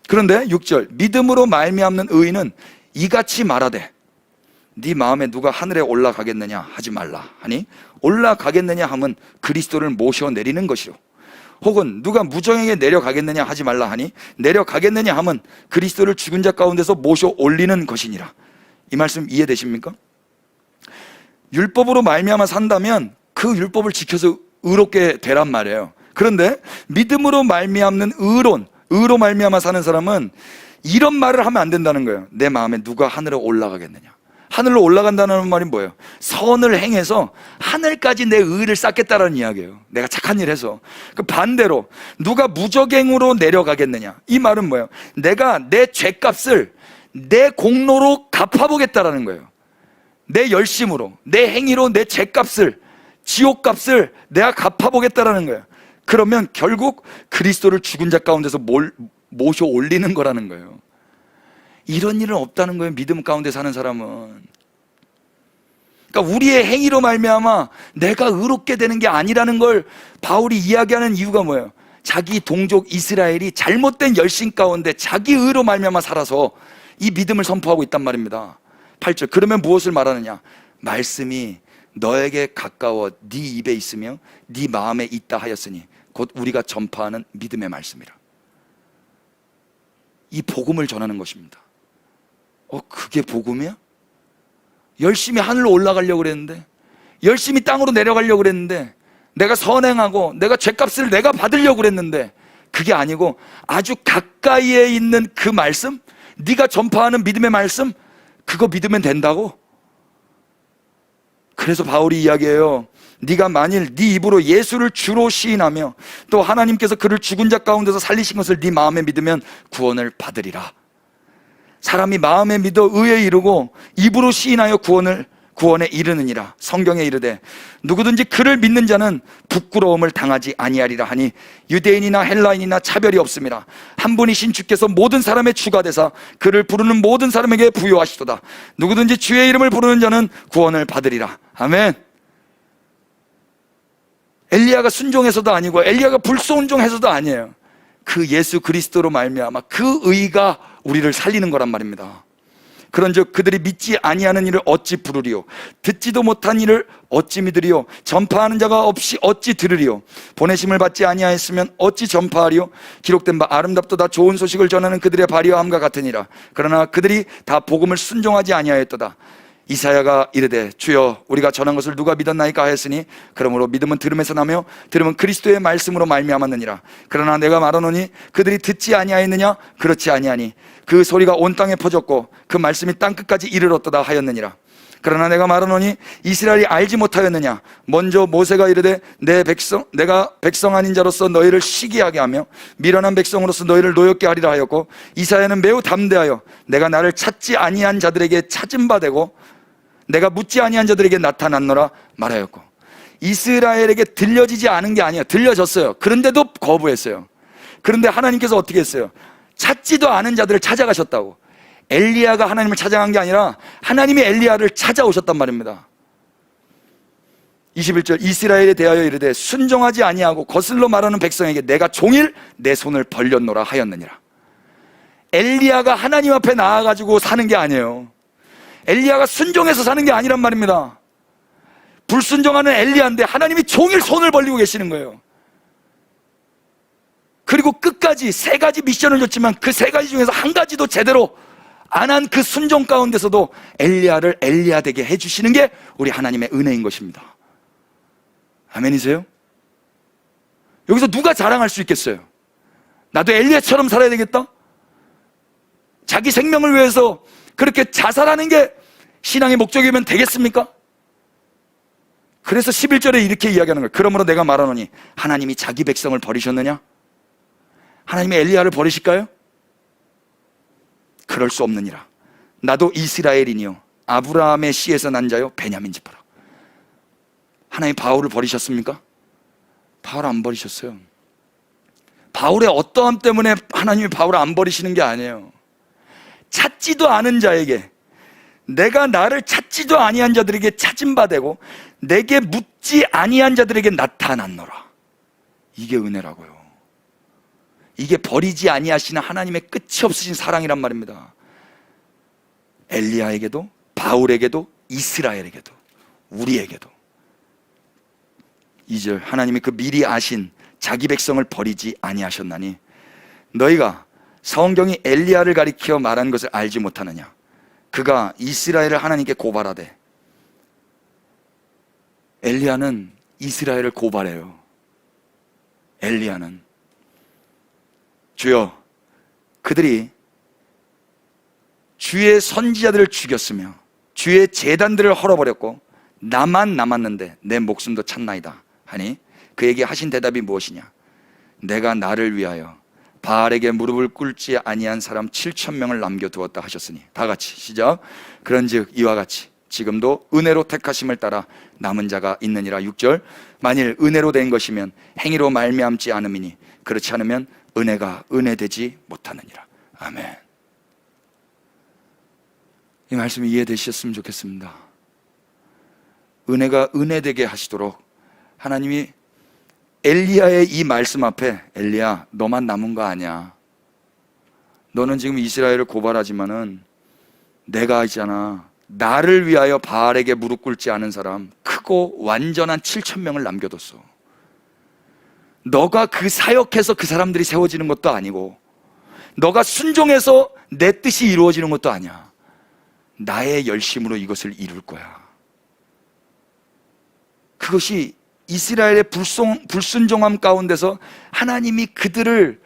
그런데 6절 믿음으로 말미암는 의는 이같이 말하되 네 마음에 누가 하늘에 올라가겠느냐 하지 말라 하니 올라가겠느냐 함은 그리스도를 모셔 내리는 것이요 혹은 누가 무정에게 내려가겠느냐 하지 말라 하니 내려가겠느냐 함은 그리스도를 죽은 자 가운데서 모셔 올리는 것이니라. 이 말씀 이해되십니까? 율법으로 말미암아 산다면 그 율법을 지켜서 의롭게 되란 말이에요. 그런데 믿음으로 말미암는 의로 말미암아 사는 사람은 이런 말을 하면 안 된다는 거예요. 내 마음에 누가 하늘에 올라가겠느냐. 하늘로 올라간다는 말이 뭐예요? 선을 행해서 하늘까지 내 의를 쌓겠다라는 이야기예요. 내가 착한 일 해서. 그 반대로 누가 무적행으로 내려가겠느냐. 이 말은 뭐예요? 내가 내 죄값을 내 공로로 갚아보겠다라는 거예요. 내 열심으로, 내 행위로 내 죄값을, 지옥값을 내가 갚아보겠다라는 거예요. 그러면 결국 그리스도를 죽은 자 가운데서 모셔 올리는 거라는 거예요. 이런 일은 없다는 거예요. 믿음 가운데 사는 사람은. 그러니까 우리의 행위로 말미암아 내가 의롭게 되는 게 아니라는 걸 바울이 이야기하는 이유가 뭐예요? 자기 동족 이스라엘이 잘못된 열심 가운데 자기 의로 말미암아 살아서 이 믿음을 선포하고 있단 말입니다. 8절 그러면 무엇을 말하느냐? 말씀이 너에게 가까워 네 입에 있으며 네 마음에 있다 하였으니 곧 우리가 전파하는 믿음의 말씀이라. 이 복음을 전하는 것입니다. 그게 복음이야? 열심히 하늘로 올라가려고 그랬는데, 열심히 땅으로 내려가려고 그랬는데, 내가 선행하고 내가 죄값을 내가 받으려고 그랬는데 그게 아니고 아주 가까이에 있는 그 말씀, 네가 전파하는 믿음의 말씀, 그거 믿으면 된다고? 그래서 바울이 이야기해요. 네가 만일 네 입으로 예수를 주로 시인하며 또 하나님께서 그를 죽은 자 가운데서 살리신 것을 네 마음에 믿으면 구원을 받으리라. 사람이 마음에 믿어 의에 이르고 입으로 시인하여 구원을 구원에 이르느니라. 성경에 이르되 누구든지 그를 믿는 자는 부끄러움을 당하지 아니하리라 하니 유대인이나 헬라인이나 차별이 없음이라. 한 분이신 주께서 모든 사람의 주가 되사 그를 부르는 모든 사람에게 부요하시도다. 누구든지 주의 이름을 부르는 자는 구원을 받으리라. 아멘. 엘리야가 순종해서도 아니고 엘리야가 불순종해서도 아니에요. 그 예수 그리스도로 말미암아 그 의가 우리를 살리는 거란 말입니다. 그런즉 그들이 믿지 아니하는 일을 어찌 부르리요? 듣지도 못한 일을 어찌 믿으리요? 전파하는 자가 없이 어찌 들으리요? 보내심을 받지 아니하였으면 어찌 전파하리요? 기록된 바 아름답도다 좋은 소식을 전하는 그들의 발휘함과 같으니라. 그러나 그들이 다 복음을 순종하지 아니하였도다. 이사야가 이르되 주여 우리가 전한 것을 누가 믿었나이까 하였으니 그러므로 믿음은 들음에서 나며 들음은 그리스도의 말씀으로 말미암았느니라. 그러나 내가 말하노니 그들이 듣지 아니하였느냐? 그렇지 아니하니 그 소리가 온 땅에 퍼졌고 그 말씀이 땅끝까지 이르렀도다 하였느니라. 그러나 내가 말하노니 이스라엘이 알지 못하였느냐? 먼저 모세가 이르되 내가 백성 아닌 자로서 너희를 시기하게 하며 미련한 백성으로서 너희를 노엽게 하리라 하였고, 이사야는 매우 담대하여 내가 나를 찾지 아니한 자들에게 찾은 바 되고 내가 묻지 아니한 자들에게 나타났노라 말하였고. 이스라엘에게 들려지지 않은 게 아니에요. 들려졌어요. 그런데도 거부했어요. 그런데 하나님께서 어떻게 했어요? 찾지도 않은 자들을 찾아가셨다고. 엘리야가 하나님을 찾아간 게 아니라 하나님이 엘리야를 찾아오셨단 말입니다. 21절 이스라엘에 대하여 이르되 순종하지 아니하고 거슬러 말하는 백성에게 내가 종일 내 손을 벌렸노라 하였느니라. 엘리야가 하나님 앞에 나와가지고 사는 게 아니에요. 엘리야가 순종해서 사는 게 아니란 말입니다. 불순종하는 엘리야인데 하나님이 종일 손을 벌리고 계시는 거예요. 그리고 끝까지 3가지 미션을 줬지만 그 3가지 중에서 한 가지도 제대로 안 한 그 순종 가운데서도 엘리야를 엘리야 되게 해주시는 게 우리 하나님의 은혜인 것입니다. 아멘이세요? 여기서 누가 자랑할 수 있겠어요? 나도 엘리야처럼 살아야 되겠다? 자기 생명을 위해서 그렇게 자살하는 게 신앙의 목적이면 되겠습니까? 그래서 11절에 이렇게 이야기하는 거예요. 그러므로 내가 말하노니 하나님이 자기 백성을 버리셨느냐? 하나님이 엘리야를 버리실까요? 그럴 수 없느니라. 나도 이스라엘이니요 아브라함의 씨에서 난 자요 베냐민 지파라. 하나님 바울을 버리셨습니까? 바울 안 버리셨어요. 바울의 어떠함 때문에 하나님이 바울을 안 버리시는 게 아니에요. 찾지도 않은 자에게, 내가 나를 찾지도 아니한 자들에게 찾은 바 되고 내게 묻지 아니한 자들에게 나타났노라. 이게 은혜라고요. 이게 버리지 아니하시는 하나님의 끝이 없으신 사랑이란 말입니다. 엘리야에게도, 바울에게도, 이스라엘에게도, 우리에게도. 2절 하나님이 그 미리 아신 자기 백성을 버리지 아니하셨나니 너희가 성경이 엘리야를 가리켜 말한 것을 알지 못하느냐? 그가 이스라엘을 하나님께 고발하되. 엘리야는 이스라엘을 고발해요. 엘리야는 주여 그들이 주의 선지자들을 죽였으며 주의 제단들을 헐어버렸고 나만 남았는데 내 목숨도 찾나이다 하니 그에게 하신 대답이 무엇이냐? 내가 나를 위하여 바알에게 무릎을 꿇지 아니한 사람 7,000명을 남겨두었다 하셨으니. 다 같이 시작. 그런즉 이와 같이 지금도 은혜로 택하심을 따라 남은 자가 있느니라. 6절 만일 은혜로 된 것이면 행위로 말미암지 않음이니 그렇지 않으면 은혜가 은혜되지 못하느니라. 아멘. 이 말씀이 이해되셨으면 좋겠습니다. 은혜가 은혜되게 하시도록 하나님이 엘리야의 이 말씀 앞에 엘리야 너만 남은 거 아니야. 너는 지금 이스라엘을 고발하지만은 내가 있잖아. 나를 위하여 바알에게 무릎 꿇지 않은 사람 크고 완전한 7,000명을 남겨뒀어. 너가 그 사역해서 그 사람들이 세워지는 것도 아니고 너가 순종해서 내 뜻이 이루어지는 것도 아니야. 나의 열심으로 이것을 이룰 거야. 그것이 이스라엘의 불순종함 가운데서 하나님이 그들을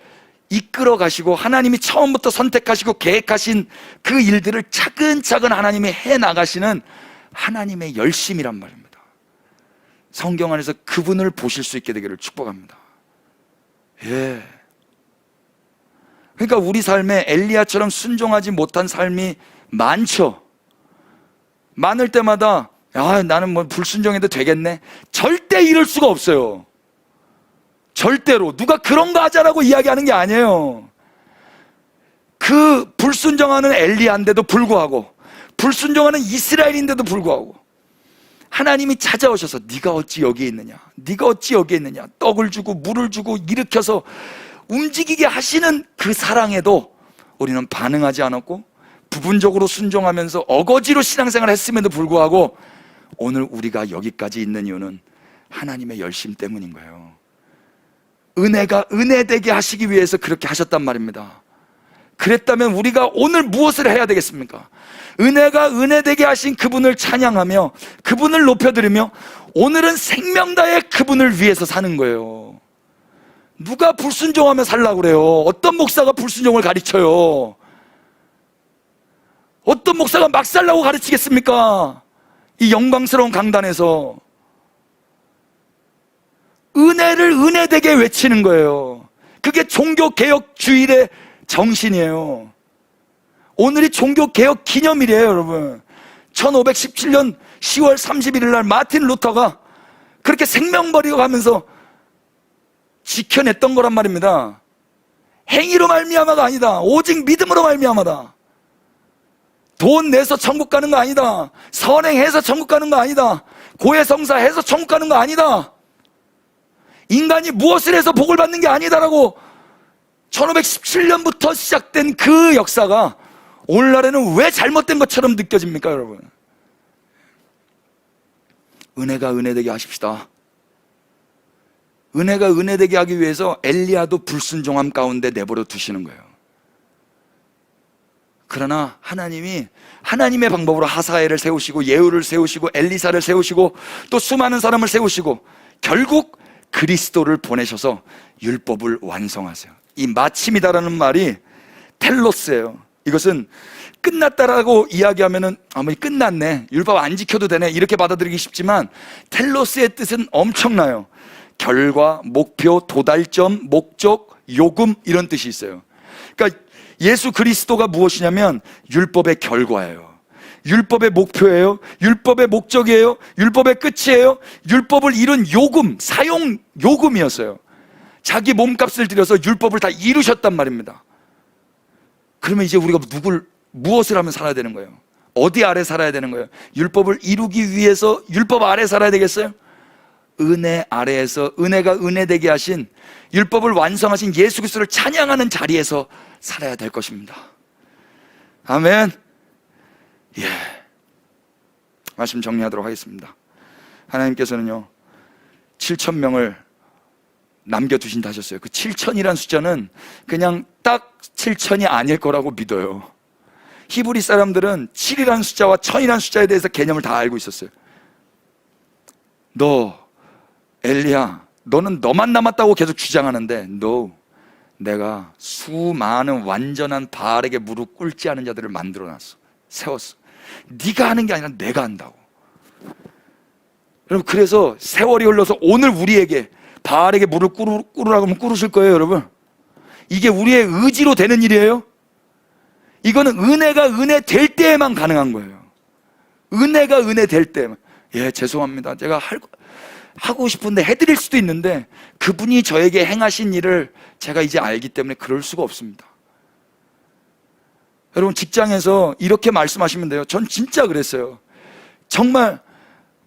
이끌어 가시고 하나님이 처음부터 선택하시고 계획하신 그 일들을 차근차근 하나님이 해나가시는 하나님의 열심이란 말입니다. 성경 안에서 그분을 보실 수 있게 되기를 축복합니다. 예. 그러니까 우리 삶에 엘리야처럼 순종하지 못한 삶이 많죠. 많을 때마다 야, 나는 뭐 불순종해도 되겠네. 절대 이럴 수가 없어요. 절대로. 누가 그런 거 하자라고 이야기하는 게 아니에요. 그 불순종하는 엘리야인데도 불구하고, 불순종하는 이스라엘인데도 불구하고 하나님이 찾아오셔서 네가 어찌 여기에 있느냐, 네가 어찌 여기에 있느냐, 떡을 주고 물을 주고 일으켜서 움직이게 하시는 그 사랑에도 우리는 반응하지 않았고, 부분적으로 순종하면서 어거지로 신앙생활을 했음에도 불구하고 오늘 우리가 여기까지 있는 이유는 하나님의 열심 때문인 거예요. 은혜가 은혜되게 하시기 위해서 그렇게 하셨단 말입니다. 그랬다면 우리가 오늘 무엇을 해야 되겠습니까? 은혜가 은혜되게 하신 그분을 찬양하며 그분을 높여드리며 오늘은 생명 다해 그분을 위해서 사는 거예요. 누가 불순종하며 살라고 그래요? 어떤 목사가 불순종을 가르쳐요? 어떤 목사가 막 살라고 가르치겠습니까? 이 영광스러운 강단에서 은혜를 은혜되게 외치는 거예요. 그게 종교개혁주일의 정신이에요. 오늘이 종교개혁 기념일이에요, 여러분. 1517년 10월 31일 날 마틴 루터가 그렇게 생명 버리고 가면서 지켜냈던 거란 말입니다. 행위로 말미암아가 아니다. 오직 믿음으로 말미암아다. 돈 내서 천국 가는 거 아니다. 선행해서 천국 가는 거 아니다. 고해성사해서 천국 가는 거 아니다. 인간이 무엇을 해서 복을 받는 게 아니다라고 1517년부터 시작된 그 역사가 오늘날에는 왜 잘못된 것처럼 느껴집니까, 여러분? 은혜가 은혜되게 하십시다. 은혜가 은혜되게 하기 위해서 엘리야도 불순종함 가운데 내버려 두시는 거예요. 그러나 하나님이 하나님의 방법으로 하사엘을 세우시고 예후를 세우시고 엘리사를 세우시고 또 수많은 사람을 세우시고 결국 그리스도를 보내셔서 율법을 완성하세요. 이 마침이다라는 말이 텔로스예요. 이것은 끝났다라고 이야기하면은 뭐 끝났네, 율법 안 지켜도 되네, 이렇게 받아들이기 쉽지만 텔로스의 뜻은 엄청나요. 결과, 목표, 도달점, 목적, 요금, 이런 뜻이 있어요. 그러니까 예수 그리스도가 무엇이냐면 율법의 결과예요. 율법의 목표예요. 율법의 목적이에요. 율법의 끝이에요. 율법을 이룬 요금, 사용 요금이었어요. 자기 몸값을 들여서 율법을 다 이루셨단 말입니다. 그러면 이제 우리가 무엇을 하면 살아야 되는 거예요? 어디 아래 살아야 되는 거예요? 율법을 이루기 위해서 율법 아래 살아야 되겠어요? 은혜 아래에서 은혜가 은혜되게 하신 율법을 완성하신 예수 그리스도를 찬양하는 자리에서 살아야 될 것입니다. 아멘. 예. 말씀 정리하도록 하겠습니다. 하나님께서는요 7,000명을 남겨두신다 하셨어요. 그 7,000이란 숫자는 그냥 딱 7,000이 아닐 거라고 믿어요. 히브리 사람들은 7이라는 숫자와 1,000이라는 숫자에 대해서 개념을 다 알고 있었어요. 너 엘리야, 너는 너만 남았다고 계속 주장하는데 내가 수많은 완전한 바알에게 무릎 꿇지 않은 자들을 만들어놨어. 세웠어. 네가 하는 게 아니라 내가 한다고. 여러분, 그래서 세월이 흘러서 오늘 우리에게 바알에게 무릎 꿇으라고 하면 꿇으실 거예요, 여러분? 이게 우리의 의지로 되는 일이에요? 이거는 은혜가 은혜 될 때에만 가능한 거예요. 은혜가 은혜 될 때만. 예, 죄송합니다. 제가 하고 싶은데 해드릴 수도 있는데 그분이 저에게 행하신 일을 제가 이제 알기 때문에 그럴 수가 없습니다. 여러분, 직장에서 이렇게 말씀하시면 돼요. 전 진짜 그랬어요. 정말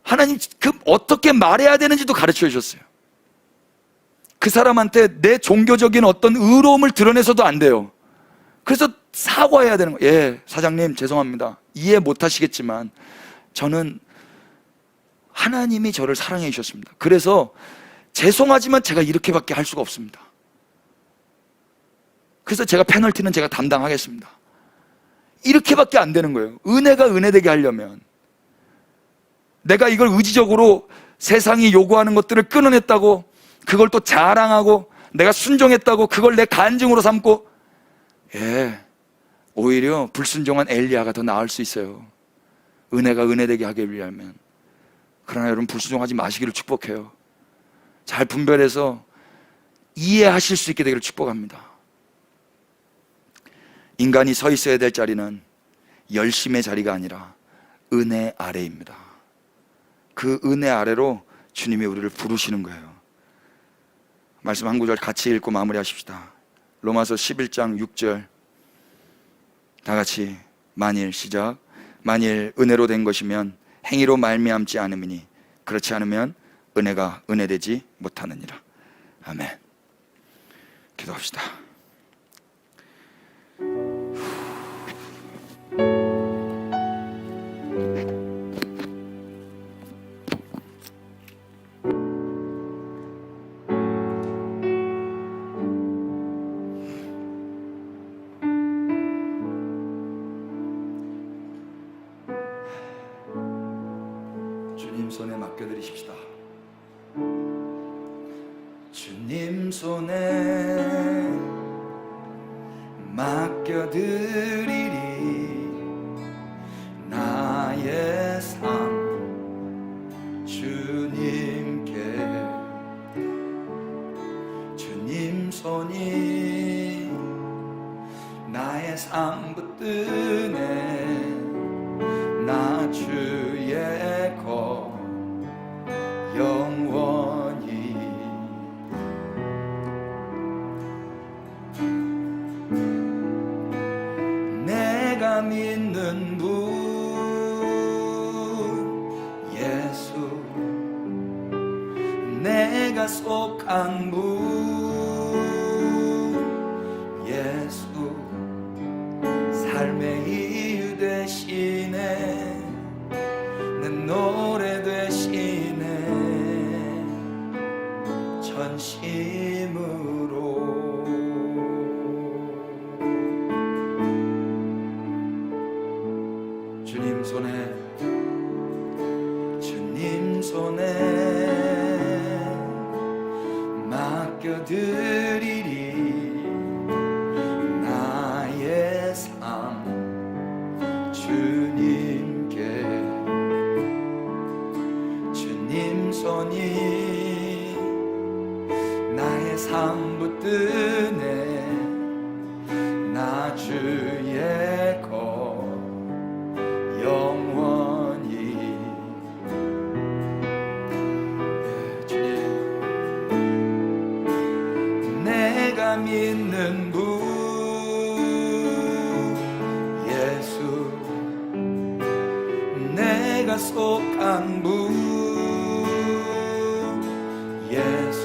하나님 어떻게 말해야 되는지도 가르쳐 주셨어요. 그 사람한테 내 종교적인 어떤 의로움을 드러내서도 안 돼요. 그래서 사과해야 되는 거예요. 예, 사장님 죄송합니다. 이해 못 하시겠지만 저는 하나님이 저를 사랑해 주셨습니다. 그래서 죄송하지만 제가 이렇게밖에 할 수가 없습니다. 그래서 제가 페널티는 제가 담당하겠습니다. 이렇게밖에 안 되는 거예요. 은혜가 은혜되게 하려면 내가 이걸 의지적으로 세상이 요구하는 것들을 끊어냈다고 그걸 또 자랑하고 내가 순종했다고 그걸 내 간증으로 삼고, 예, 오히려 불순종한 엘리야가 더 나을 수 있어요. 은혜가 은혜되게 하기 위하면. 그러나 여러분, 불순종하지 마시기를 축복해요. 잘 분별해서 이해하실 수 있게 되기를 축복합니다. 인간이 서 있어야 될 자리는 열심의 자리가 아니라 은혜 아래입니다. 그 은혜 아래로 주님이 우리를 부르시는 거예요. 말씀 한 구절 같이 읽고 마무리하십시다. 로마서 11장 6절 다 같이 만일 시작. 만일 은혜로 된 것이면 행위로 말미암지 않음이니 그렇지 않으면 은혜가 은혜되지 못하느니라. 아멘. 기도합시다. 주님 손에 맡겨드리십시다. 주님 손에 맡겨드리리 나의 삶 주님께. 주님 손이 나의 삶 붙드네. 나 주의 것 영원히. 내가 믿는 분 예수, 내가 속한 분 예수, 삶의 이유 되시네. 내 노래 되시네. 전심으로. 주님 손에, 주님 손에 맡겨드리리 나의 삶 주님께. 주님 손이 나의 삶 붙드네. 나 주의 것 영원히. 주님, 내가 믿는 분 예수, 내가 속한 분 예수,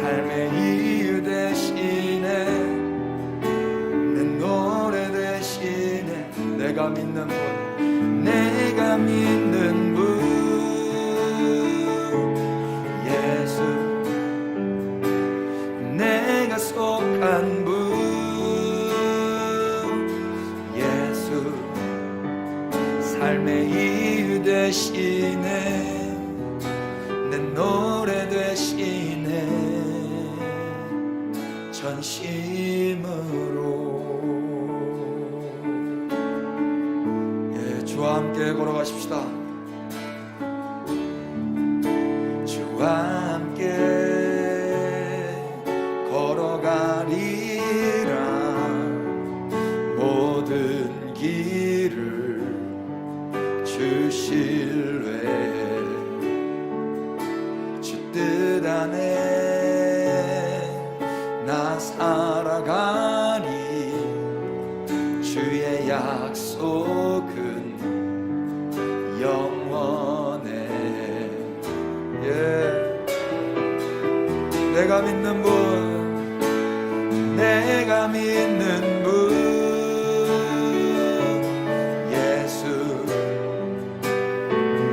삶의 이유 되시네. 내 노래 되시네. 내가 믿는 분, 내가 믿는 분 예수, 내가 속한 분 예수, 삶의 이유 되시네. 내 노래 되시네. 전심으로. 예, 주와 함께 걸어가십시다. 주와 함께 걸어가리라. 모든 길을 주실래. 주 뜻 안에 나 살아가니 주의 약속은 영원해. 예. 내가 믿는 분, 내가 믿는 분 예수,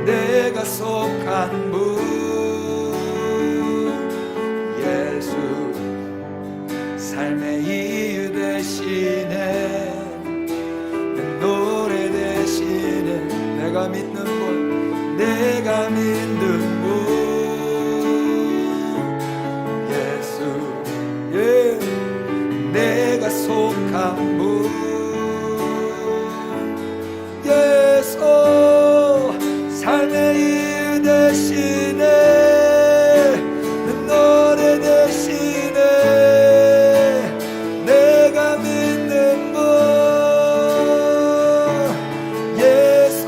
내가 속한 분 예수, 삶의 이유 되시네. 내 노래 되시네. 내가 믿는 분, 내가 믿는 분 예수, 예. 내가 속한 분 예수, 삶의 이유 되시네. 내 노래 되시네. 내가 믿는 분 예수,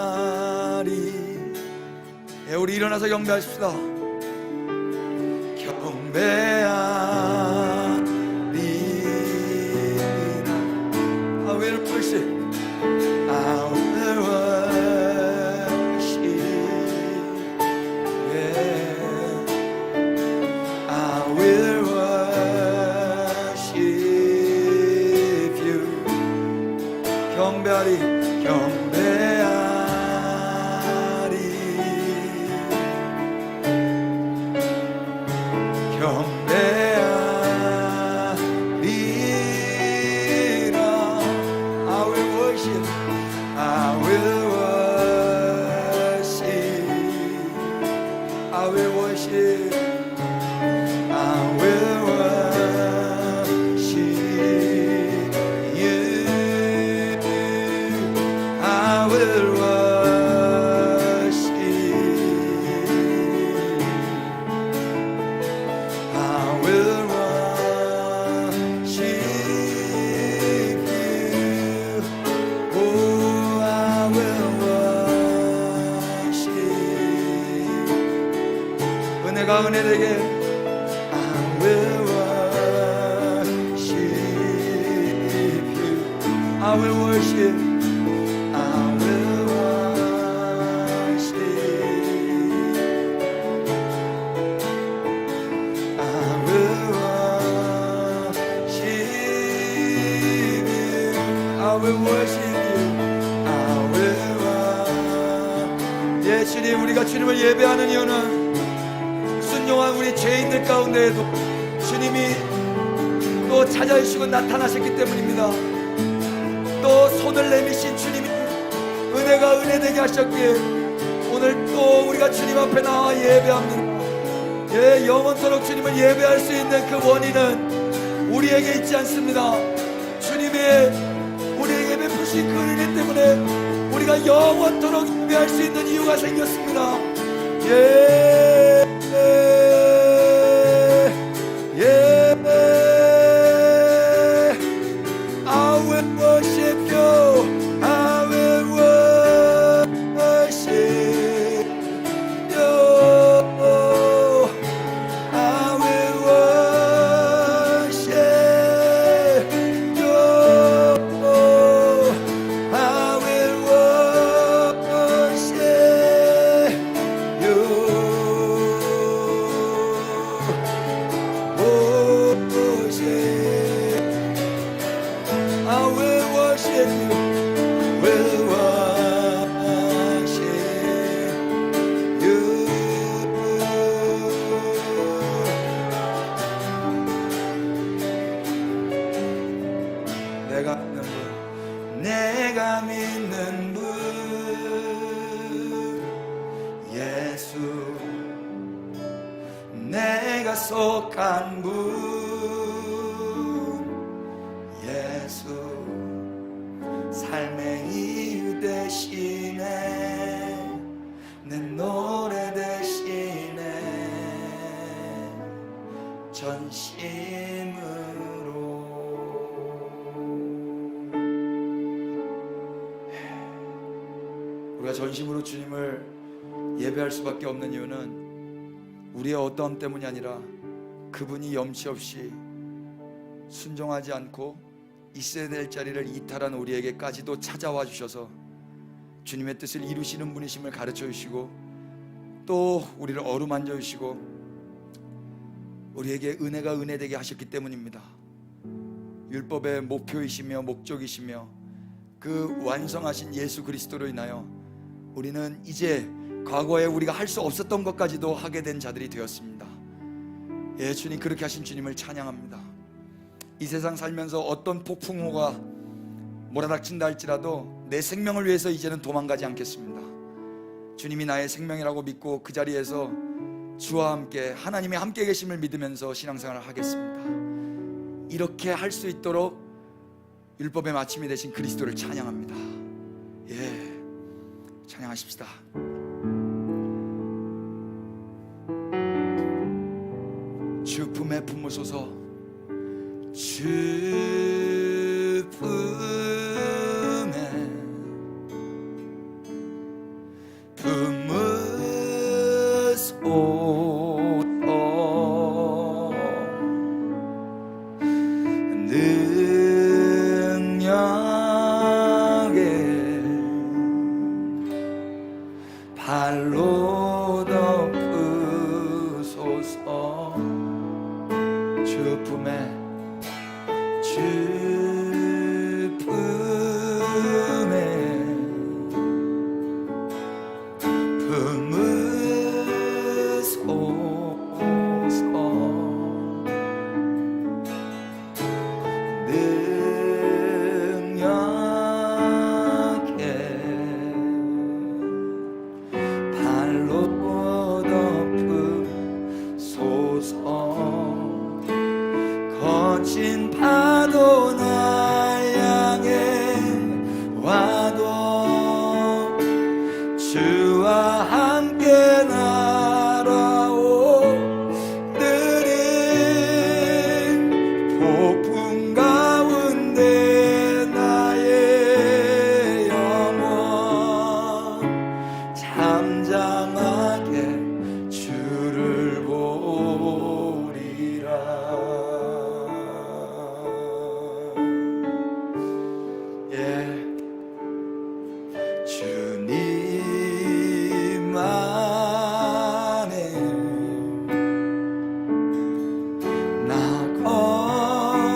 경배하리. 예, 우리 일어나서 경배하십시다. 경배하리. I will worship. I will worship. Yeah. I will worship you. 경배하리. 경배하리. 경배하리라. I will worship. I will worship. I will worship. I will worship you. I will worship. I will worship you. Oh, I will worship. 은혜가 은혜되게. I will worship you. I will worship. I will worship. I will worship you. I will worship you. I will worship. 예, 주님, 우리가 주님을 예배하는 이유는 순종한 우리 죄인들 가운데에도 주님이 또 찾아주시고 나타나셨기 때문입니다. 또 손을 내미신 주님이 은혜가 은혜되게 하셨기에 오늘 또 우리가 주님 앞에 나와 예배합니다. 예, 영원토록 주님을 예배할 수 있는 그 원인은 우리에게 있지 않습니다. 주님의 우리에게 베푸신 그 은혜 때문에 우리가 영원토록 예배할 수 있는 이유가 생겼습니다. 예, 예, I will worship you. I will worship you. I will worship you. I will worship you. I will worship you. Will worship you. 내가 믿는 분 예수. 내가 속한 분 예수. 삶의 이유 대신에 내 노래 대신에 전심으로. 우리가 전심으로 주님을 예배할 수밖에 없는 이유는 우리의 어떠함 때문이 아니라 그분이 염치 없이 순종하지 않고 있어야 될 자리를 이탈한 우리에게까지도 찾아와 주셔서 주님의 뜻을 이루시는 분이심을 가르쳐 주시고 또 우리를 어루만져 주시고 우리에게 은혜가 은혜되게 하셨기 때문입니다. 율법의 목표이시며 목적이시며 그 완성하신 예수 그리스도로 인하여 우리는 이제 과거에 우리가 할 수 없었던 것까지도 하게 된 자들이 되었습니다. 예, 주님, 그렇게 하신 주님을 찬양합니다. 이 세상 살면서 어떤 폭풍우가 몰아닥친다 할지라도 내 생명을 위해서 이제는 도망가지 않겠습니다. 주님이 나의 생명이라고 믿고 그 자리에서 주와 함께 하나님의 함께 계심을 믿으면서 신앙생활을 하겠습니다. 이렇게 할 수 있도록 율법의 마침이 되신 그리스도를 찬양합니다. 예, 찬양하십시다. 주 품에 품으소서. 주 품에 예. 주님 안에 나 거하리.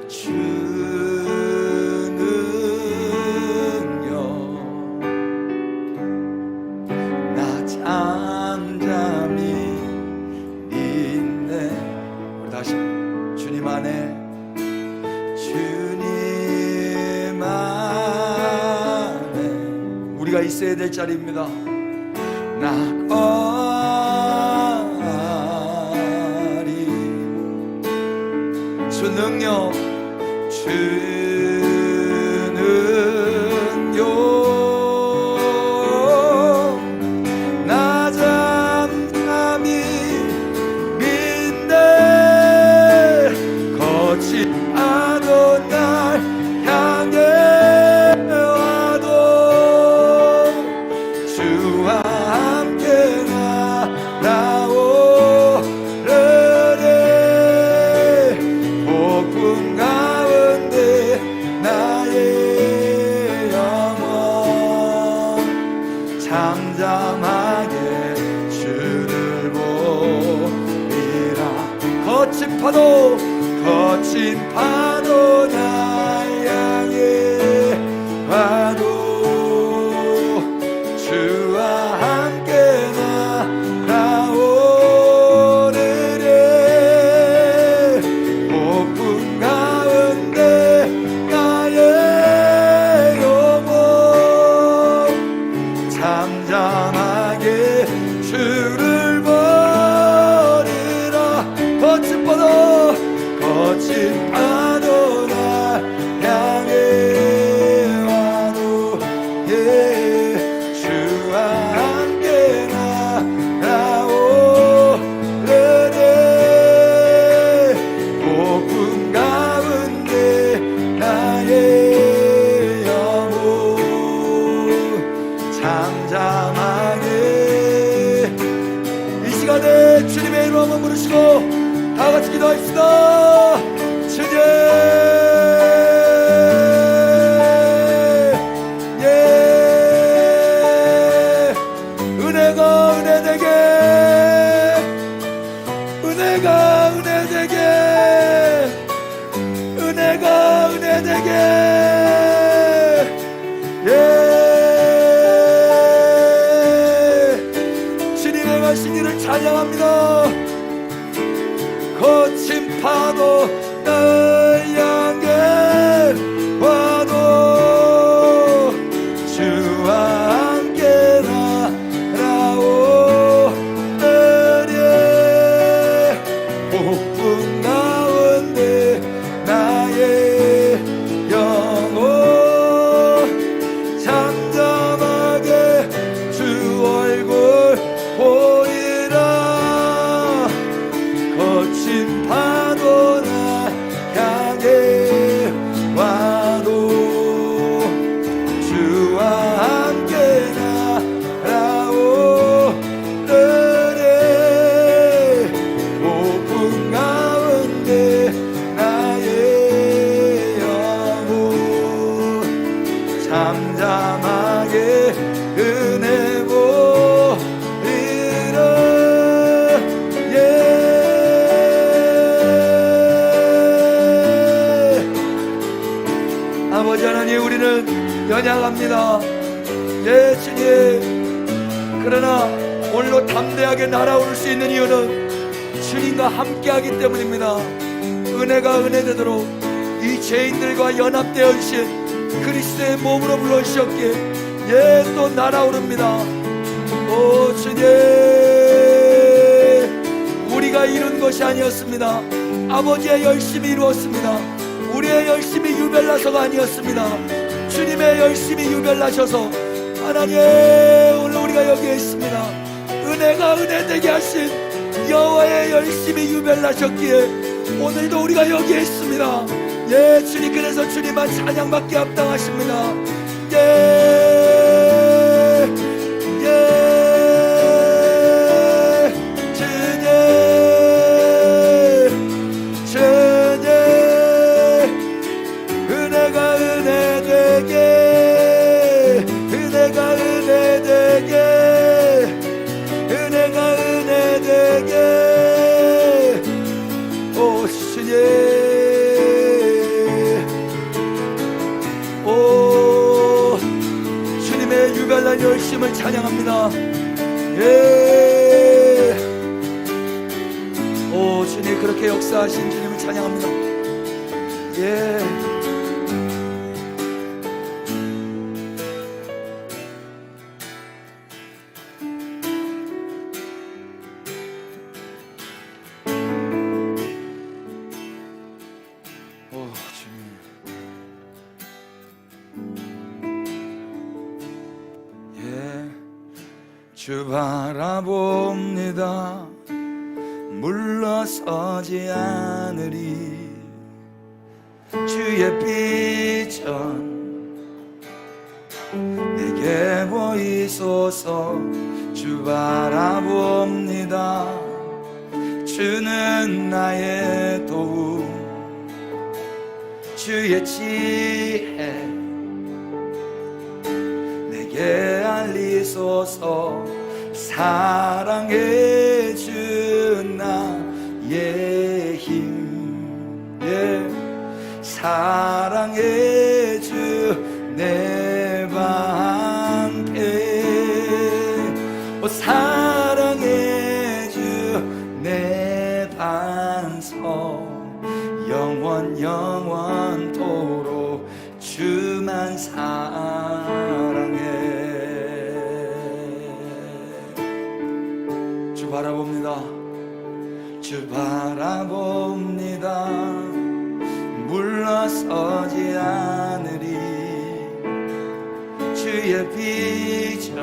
주 능력 나 잠잠히 믿네. 우리 다시 주님 안에 우리가 있어야 될 자리입니다. 나 거하리. 주 능력 주 능력 나 잠잠히 믿네. 거친 파도 날 향해 잠잠하게 주를 보리라. 거친 파도 날 향해 와도 주와 함께 날아오르리. 폭풍 가운데 나의 영혼 잠잠하게 주를 버리라. 거친 파도 날 향해 와도 예 주와 함께 날아오르리. 폭풍 가운데 나의 영혼 잠잠하게. 이 시간에 주님의 이름 한번 부르시고 다같이 기도합시다. 주님 예 은혜가 은혜 되게 은혜가 은혜 되게 은혜가 은혜 되게 예 주님의 하신 일을 찬양합니다. 거친 파도 날 향해 와도 주와 함께 날아오르리. 폭풍 가운데 나의 영혼 잠잠하게 주 얼굴 보이라. 거친 파도 날 향해 와도 주와 함께 날아오르리. 폭풍 가운데 나의 영혼 잠잠하게 은혜 보이라. 예 아버지 하나님 우리는 연약합니다. 예 주님 그러나 오늘로 담대하게 날아오를 수 있는 이유는 주님과 함께하기 때문입니다. 은혜가 은혜 되도록 이 죄인들과 연합되어 주신 그리스도의 몸으로 불러주셨기에 예 또 날아오릅니다. 오 주님 우리가 이룬 것이 아니었습니다. 아버지의 열심히 이루었습니다. 우리의 열심이 유별나서가 아니었습니다. 주님의 열심이 유별나셔서 하나님 오늘 우리가 여기에 있습니다. 은혜가 은혜 되게 하신 여호와의 열심이 유별나셨기에 오늘도 우리가 여기에 있습니다. 예 주님 그래서 주님만 찬양받기 합당하십니다. 주님 주님을 찬양합니다. 예. 오 주님 그렇게 역사하신 주님을 찬양합니다. 예. 주 바라봅니다. 물러서지 않으리. 주의 빛은 내게 보이소서. 주 바라봅니다. 주는 나의 도움. 주의 지혜 내게 알리소서. 사랑해 주 나의 힘. 예. 사랑해 주 내 방패. 사랑해 주 내 반석. 영원토록 주만 사랑해. 주 바라봅니다. 주 바라봅니다. 물러서지 않으리. 주의 빛은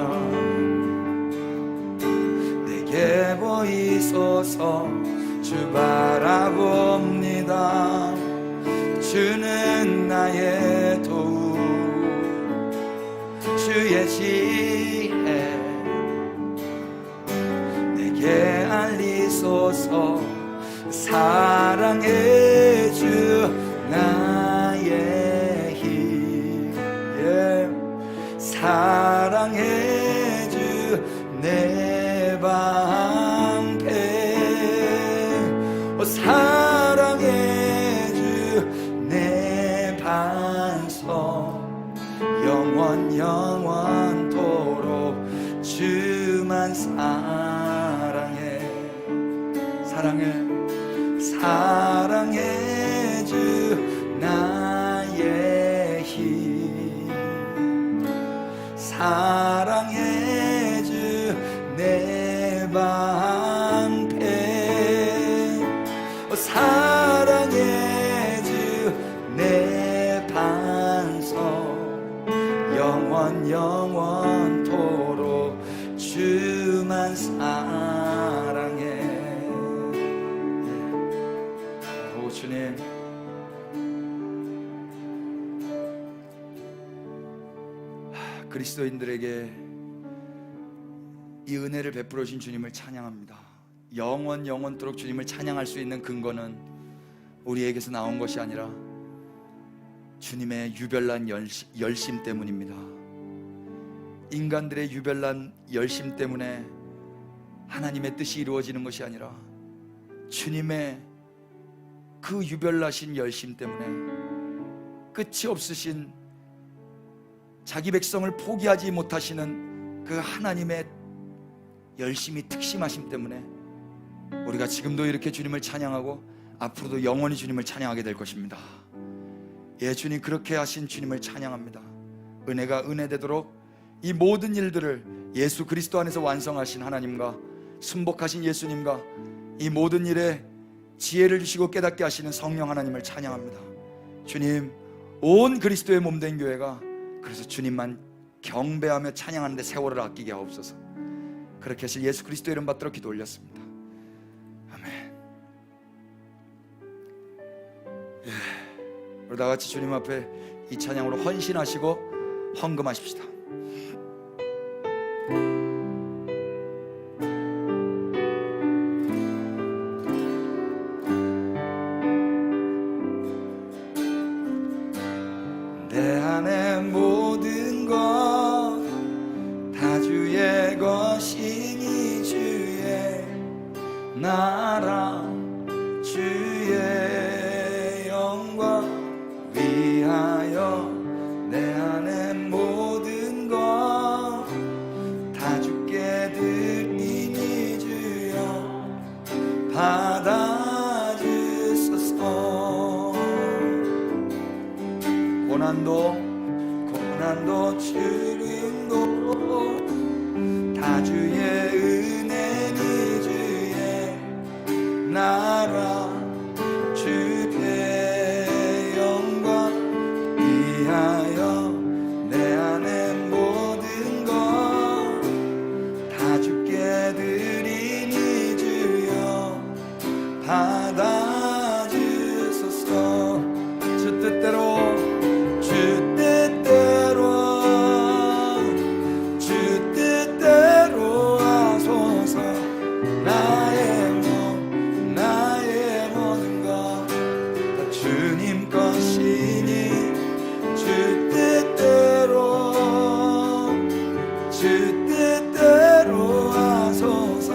내게 보이소서. 주 바라봅니다. 주는 나의 도움. 주의 지혜 내게 알리소서. 사랑해 주 나의 힘. 예. 사랑해 주 내 방패. 사랑해 주 내 반석. 영원토록 주만 사랑해. 사랑해 주 나의 힘. 사랑해 주 내 방패. 사랑해 주 내 반석. 영원토록 주만 사랑해. 오 주님 그리스도인들에게 이 은혜를 베풀어 주신 주님을 찬양합니다. 영원토록 주님을 찬양할 수 있는 근거는 우리에게서 나온 것이 아니라 주님의 유별난 열심 때문입니다. 인간들의 유별난 열심 때문에 하나님의 뜻이 이루어지는 것이 아니라 주님의 그 유별나신 열심 때문에, 끝이 없으신 자기 백성을 포기하지 못하시는 그 하나님의 열심이 특심하심 때문에 우리가 지금도 이렇게 주님을 찬양하고 앞으로도 영원히 주님을 찬양하게 될 것입니다. 예, 주님 그렇게 하신 주님을 찬양합니다. 은혜가 은혜되도록 이 모든 일들을 예수 그리스도 안에서 완성하신 하나님과 순복하신 예수님과 이 모든 일에 지혜를 주시고 깨닫게 하시는 성령 하나님을 찬양합니다. 주님, 온 그리스도의 몸된 교회가 그래서 주님만 경배하며 찬양하는 데 세월을 아끼게 하옵소서. 그렇게 하실 예수 그리스도 이름 받들어 기도 올렸습니다. 아멘. 예, 우리 다 같이 주님 앞에 이 찬양으로 헌신하시고 헌금하십시다. 내 안에 모든 것 다 주의 것이니 주의 나라 주의 영광 위하여 내 안에 모든 것 고난도 주림도 다 주의 은혜니 주의 나라 주의 영광 위하여 내 안에 모든 것 다 주께 드리니 주여 받아주소서. 주 뜻대로 하소서. 나의 모든 것 다 주님 것이니 주 뜻대로 하소서.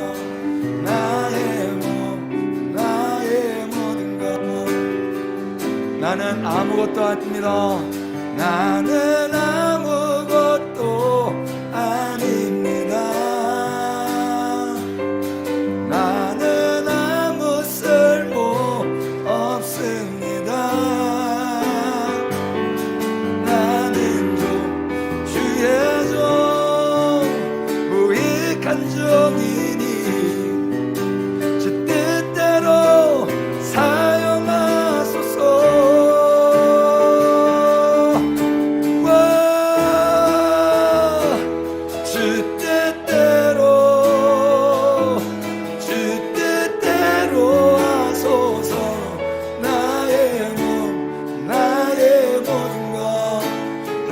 나의 모든 것. 나는 아무것도 아닙니다. 나는 아무것도 아닙니다. 나는 아무 쓸모 없습니다. 나는 주의 종 무익한 종이니 주 뜻대로 사용하소서.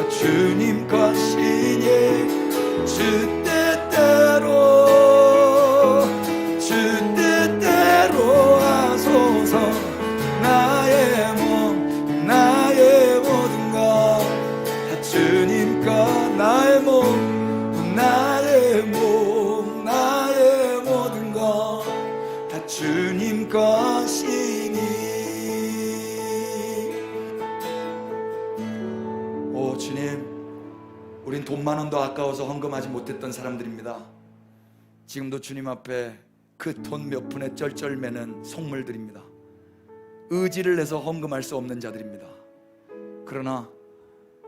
주님 것이니 주 뜻대로 하소서. 나의 모든 것 다 주님 것. 나의 모든 것 다 주님 것이니. 오 주님, 우린 돈만 원도 아까워서 헌금하지 못했던 사람들입니다. 지금도 주님 앞에 그 돈 몇 푼에 쩔쩔매는 속물들입니다. 의지를 내서 헌금할 수 없는 자들입니다. 그러나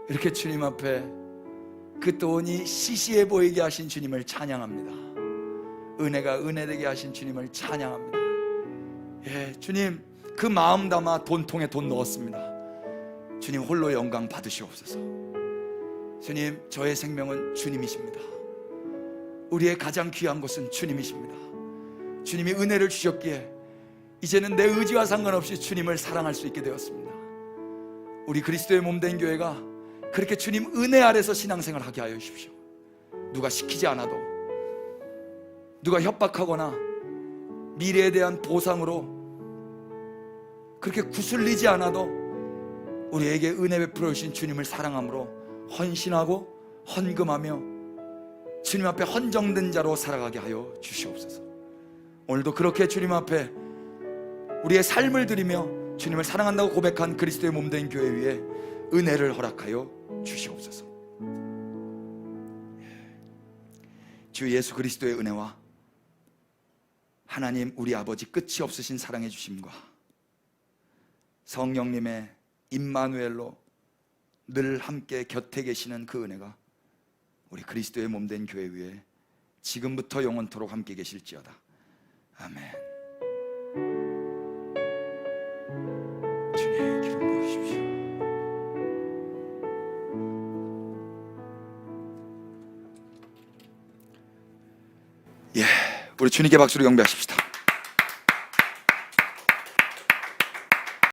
이렇게 주님 앞에 그 돈이 시시해 보이게 하신 주님을 찬양합니다. 은혜가 은혜되게 하신 주님을 찬양합니다. 예, 주님 그 마음 담아 돈통에 돈 넣었습니다. 주님 홀로 영광 받으시옵소서. 주님, 저의 생명은 주님이십니다. 우리의 가장 귀한 것은 주님이십니다. 주님이 은혜를 주셨기에 이제는 내 의지와 상관없이 주님을 사랑할 수 있게 되었습니다. 우리 그리스도의 몸된 교회가 그렇게 주님 은혜 아래서 신앙생활 하게 하여 주십시오. 누가 시키지 않아도, 누가 협박하거나 미래에 대한 보상으로 그렇게 구슬리지 않아도 우리에게 은혜 베풀어 주신 주님을 사랑함으로 헌신하고 헌금하며 주님 앞에 헌정된 자로 살아가게 하여 주시옵소서. 오늘도 그렇게 주님 앞에 우리의 삶을 드리며 주님을 사랑한다고 고백한 그리스도의 몸된 교회 위에 은혜를 허락하여 주시옵소서. 주 예수 그리스도의 은혜와 하나님 우리 아버지 끝이 없으신 사랑해 주심과 성령님의 임마누엘로 늘 함께 곁에 계시는 그 은혜가 우리 그리스도의 몸된 교회 위에 지금부터 영원토록 함께 계실지어다. 아멘. 주님 기름 부으십시오. 예, 우리 주님께 박수로 경배하십시다.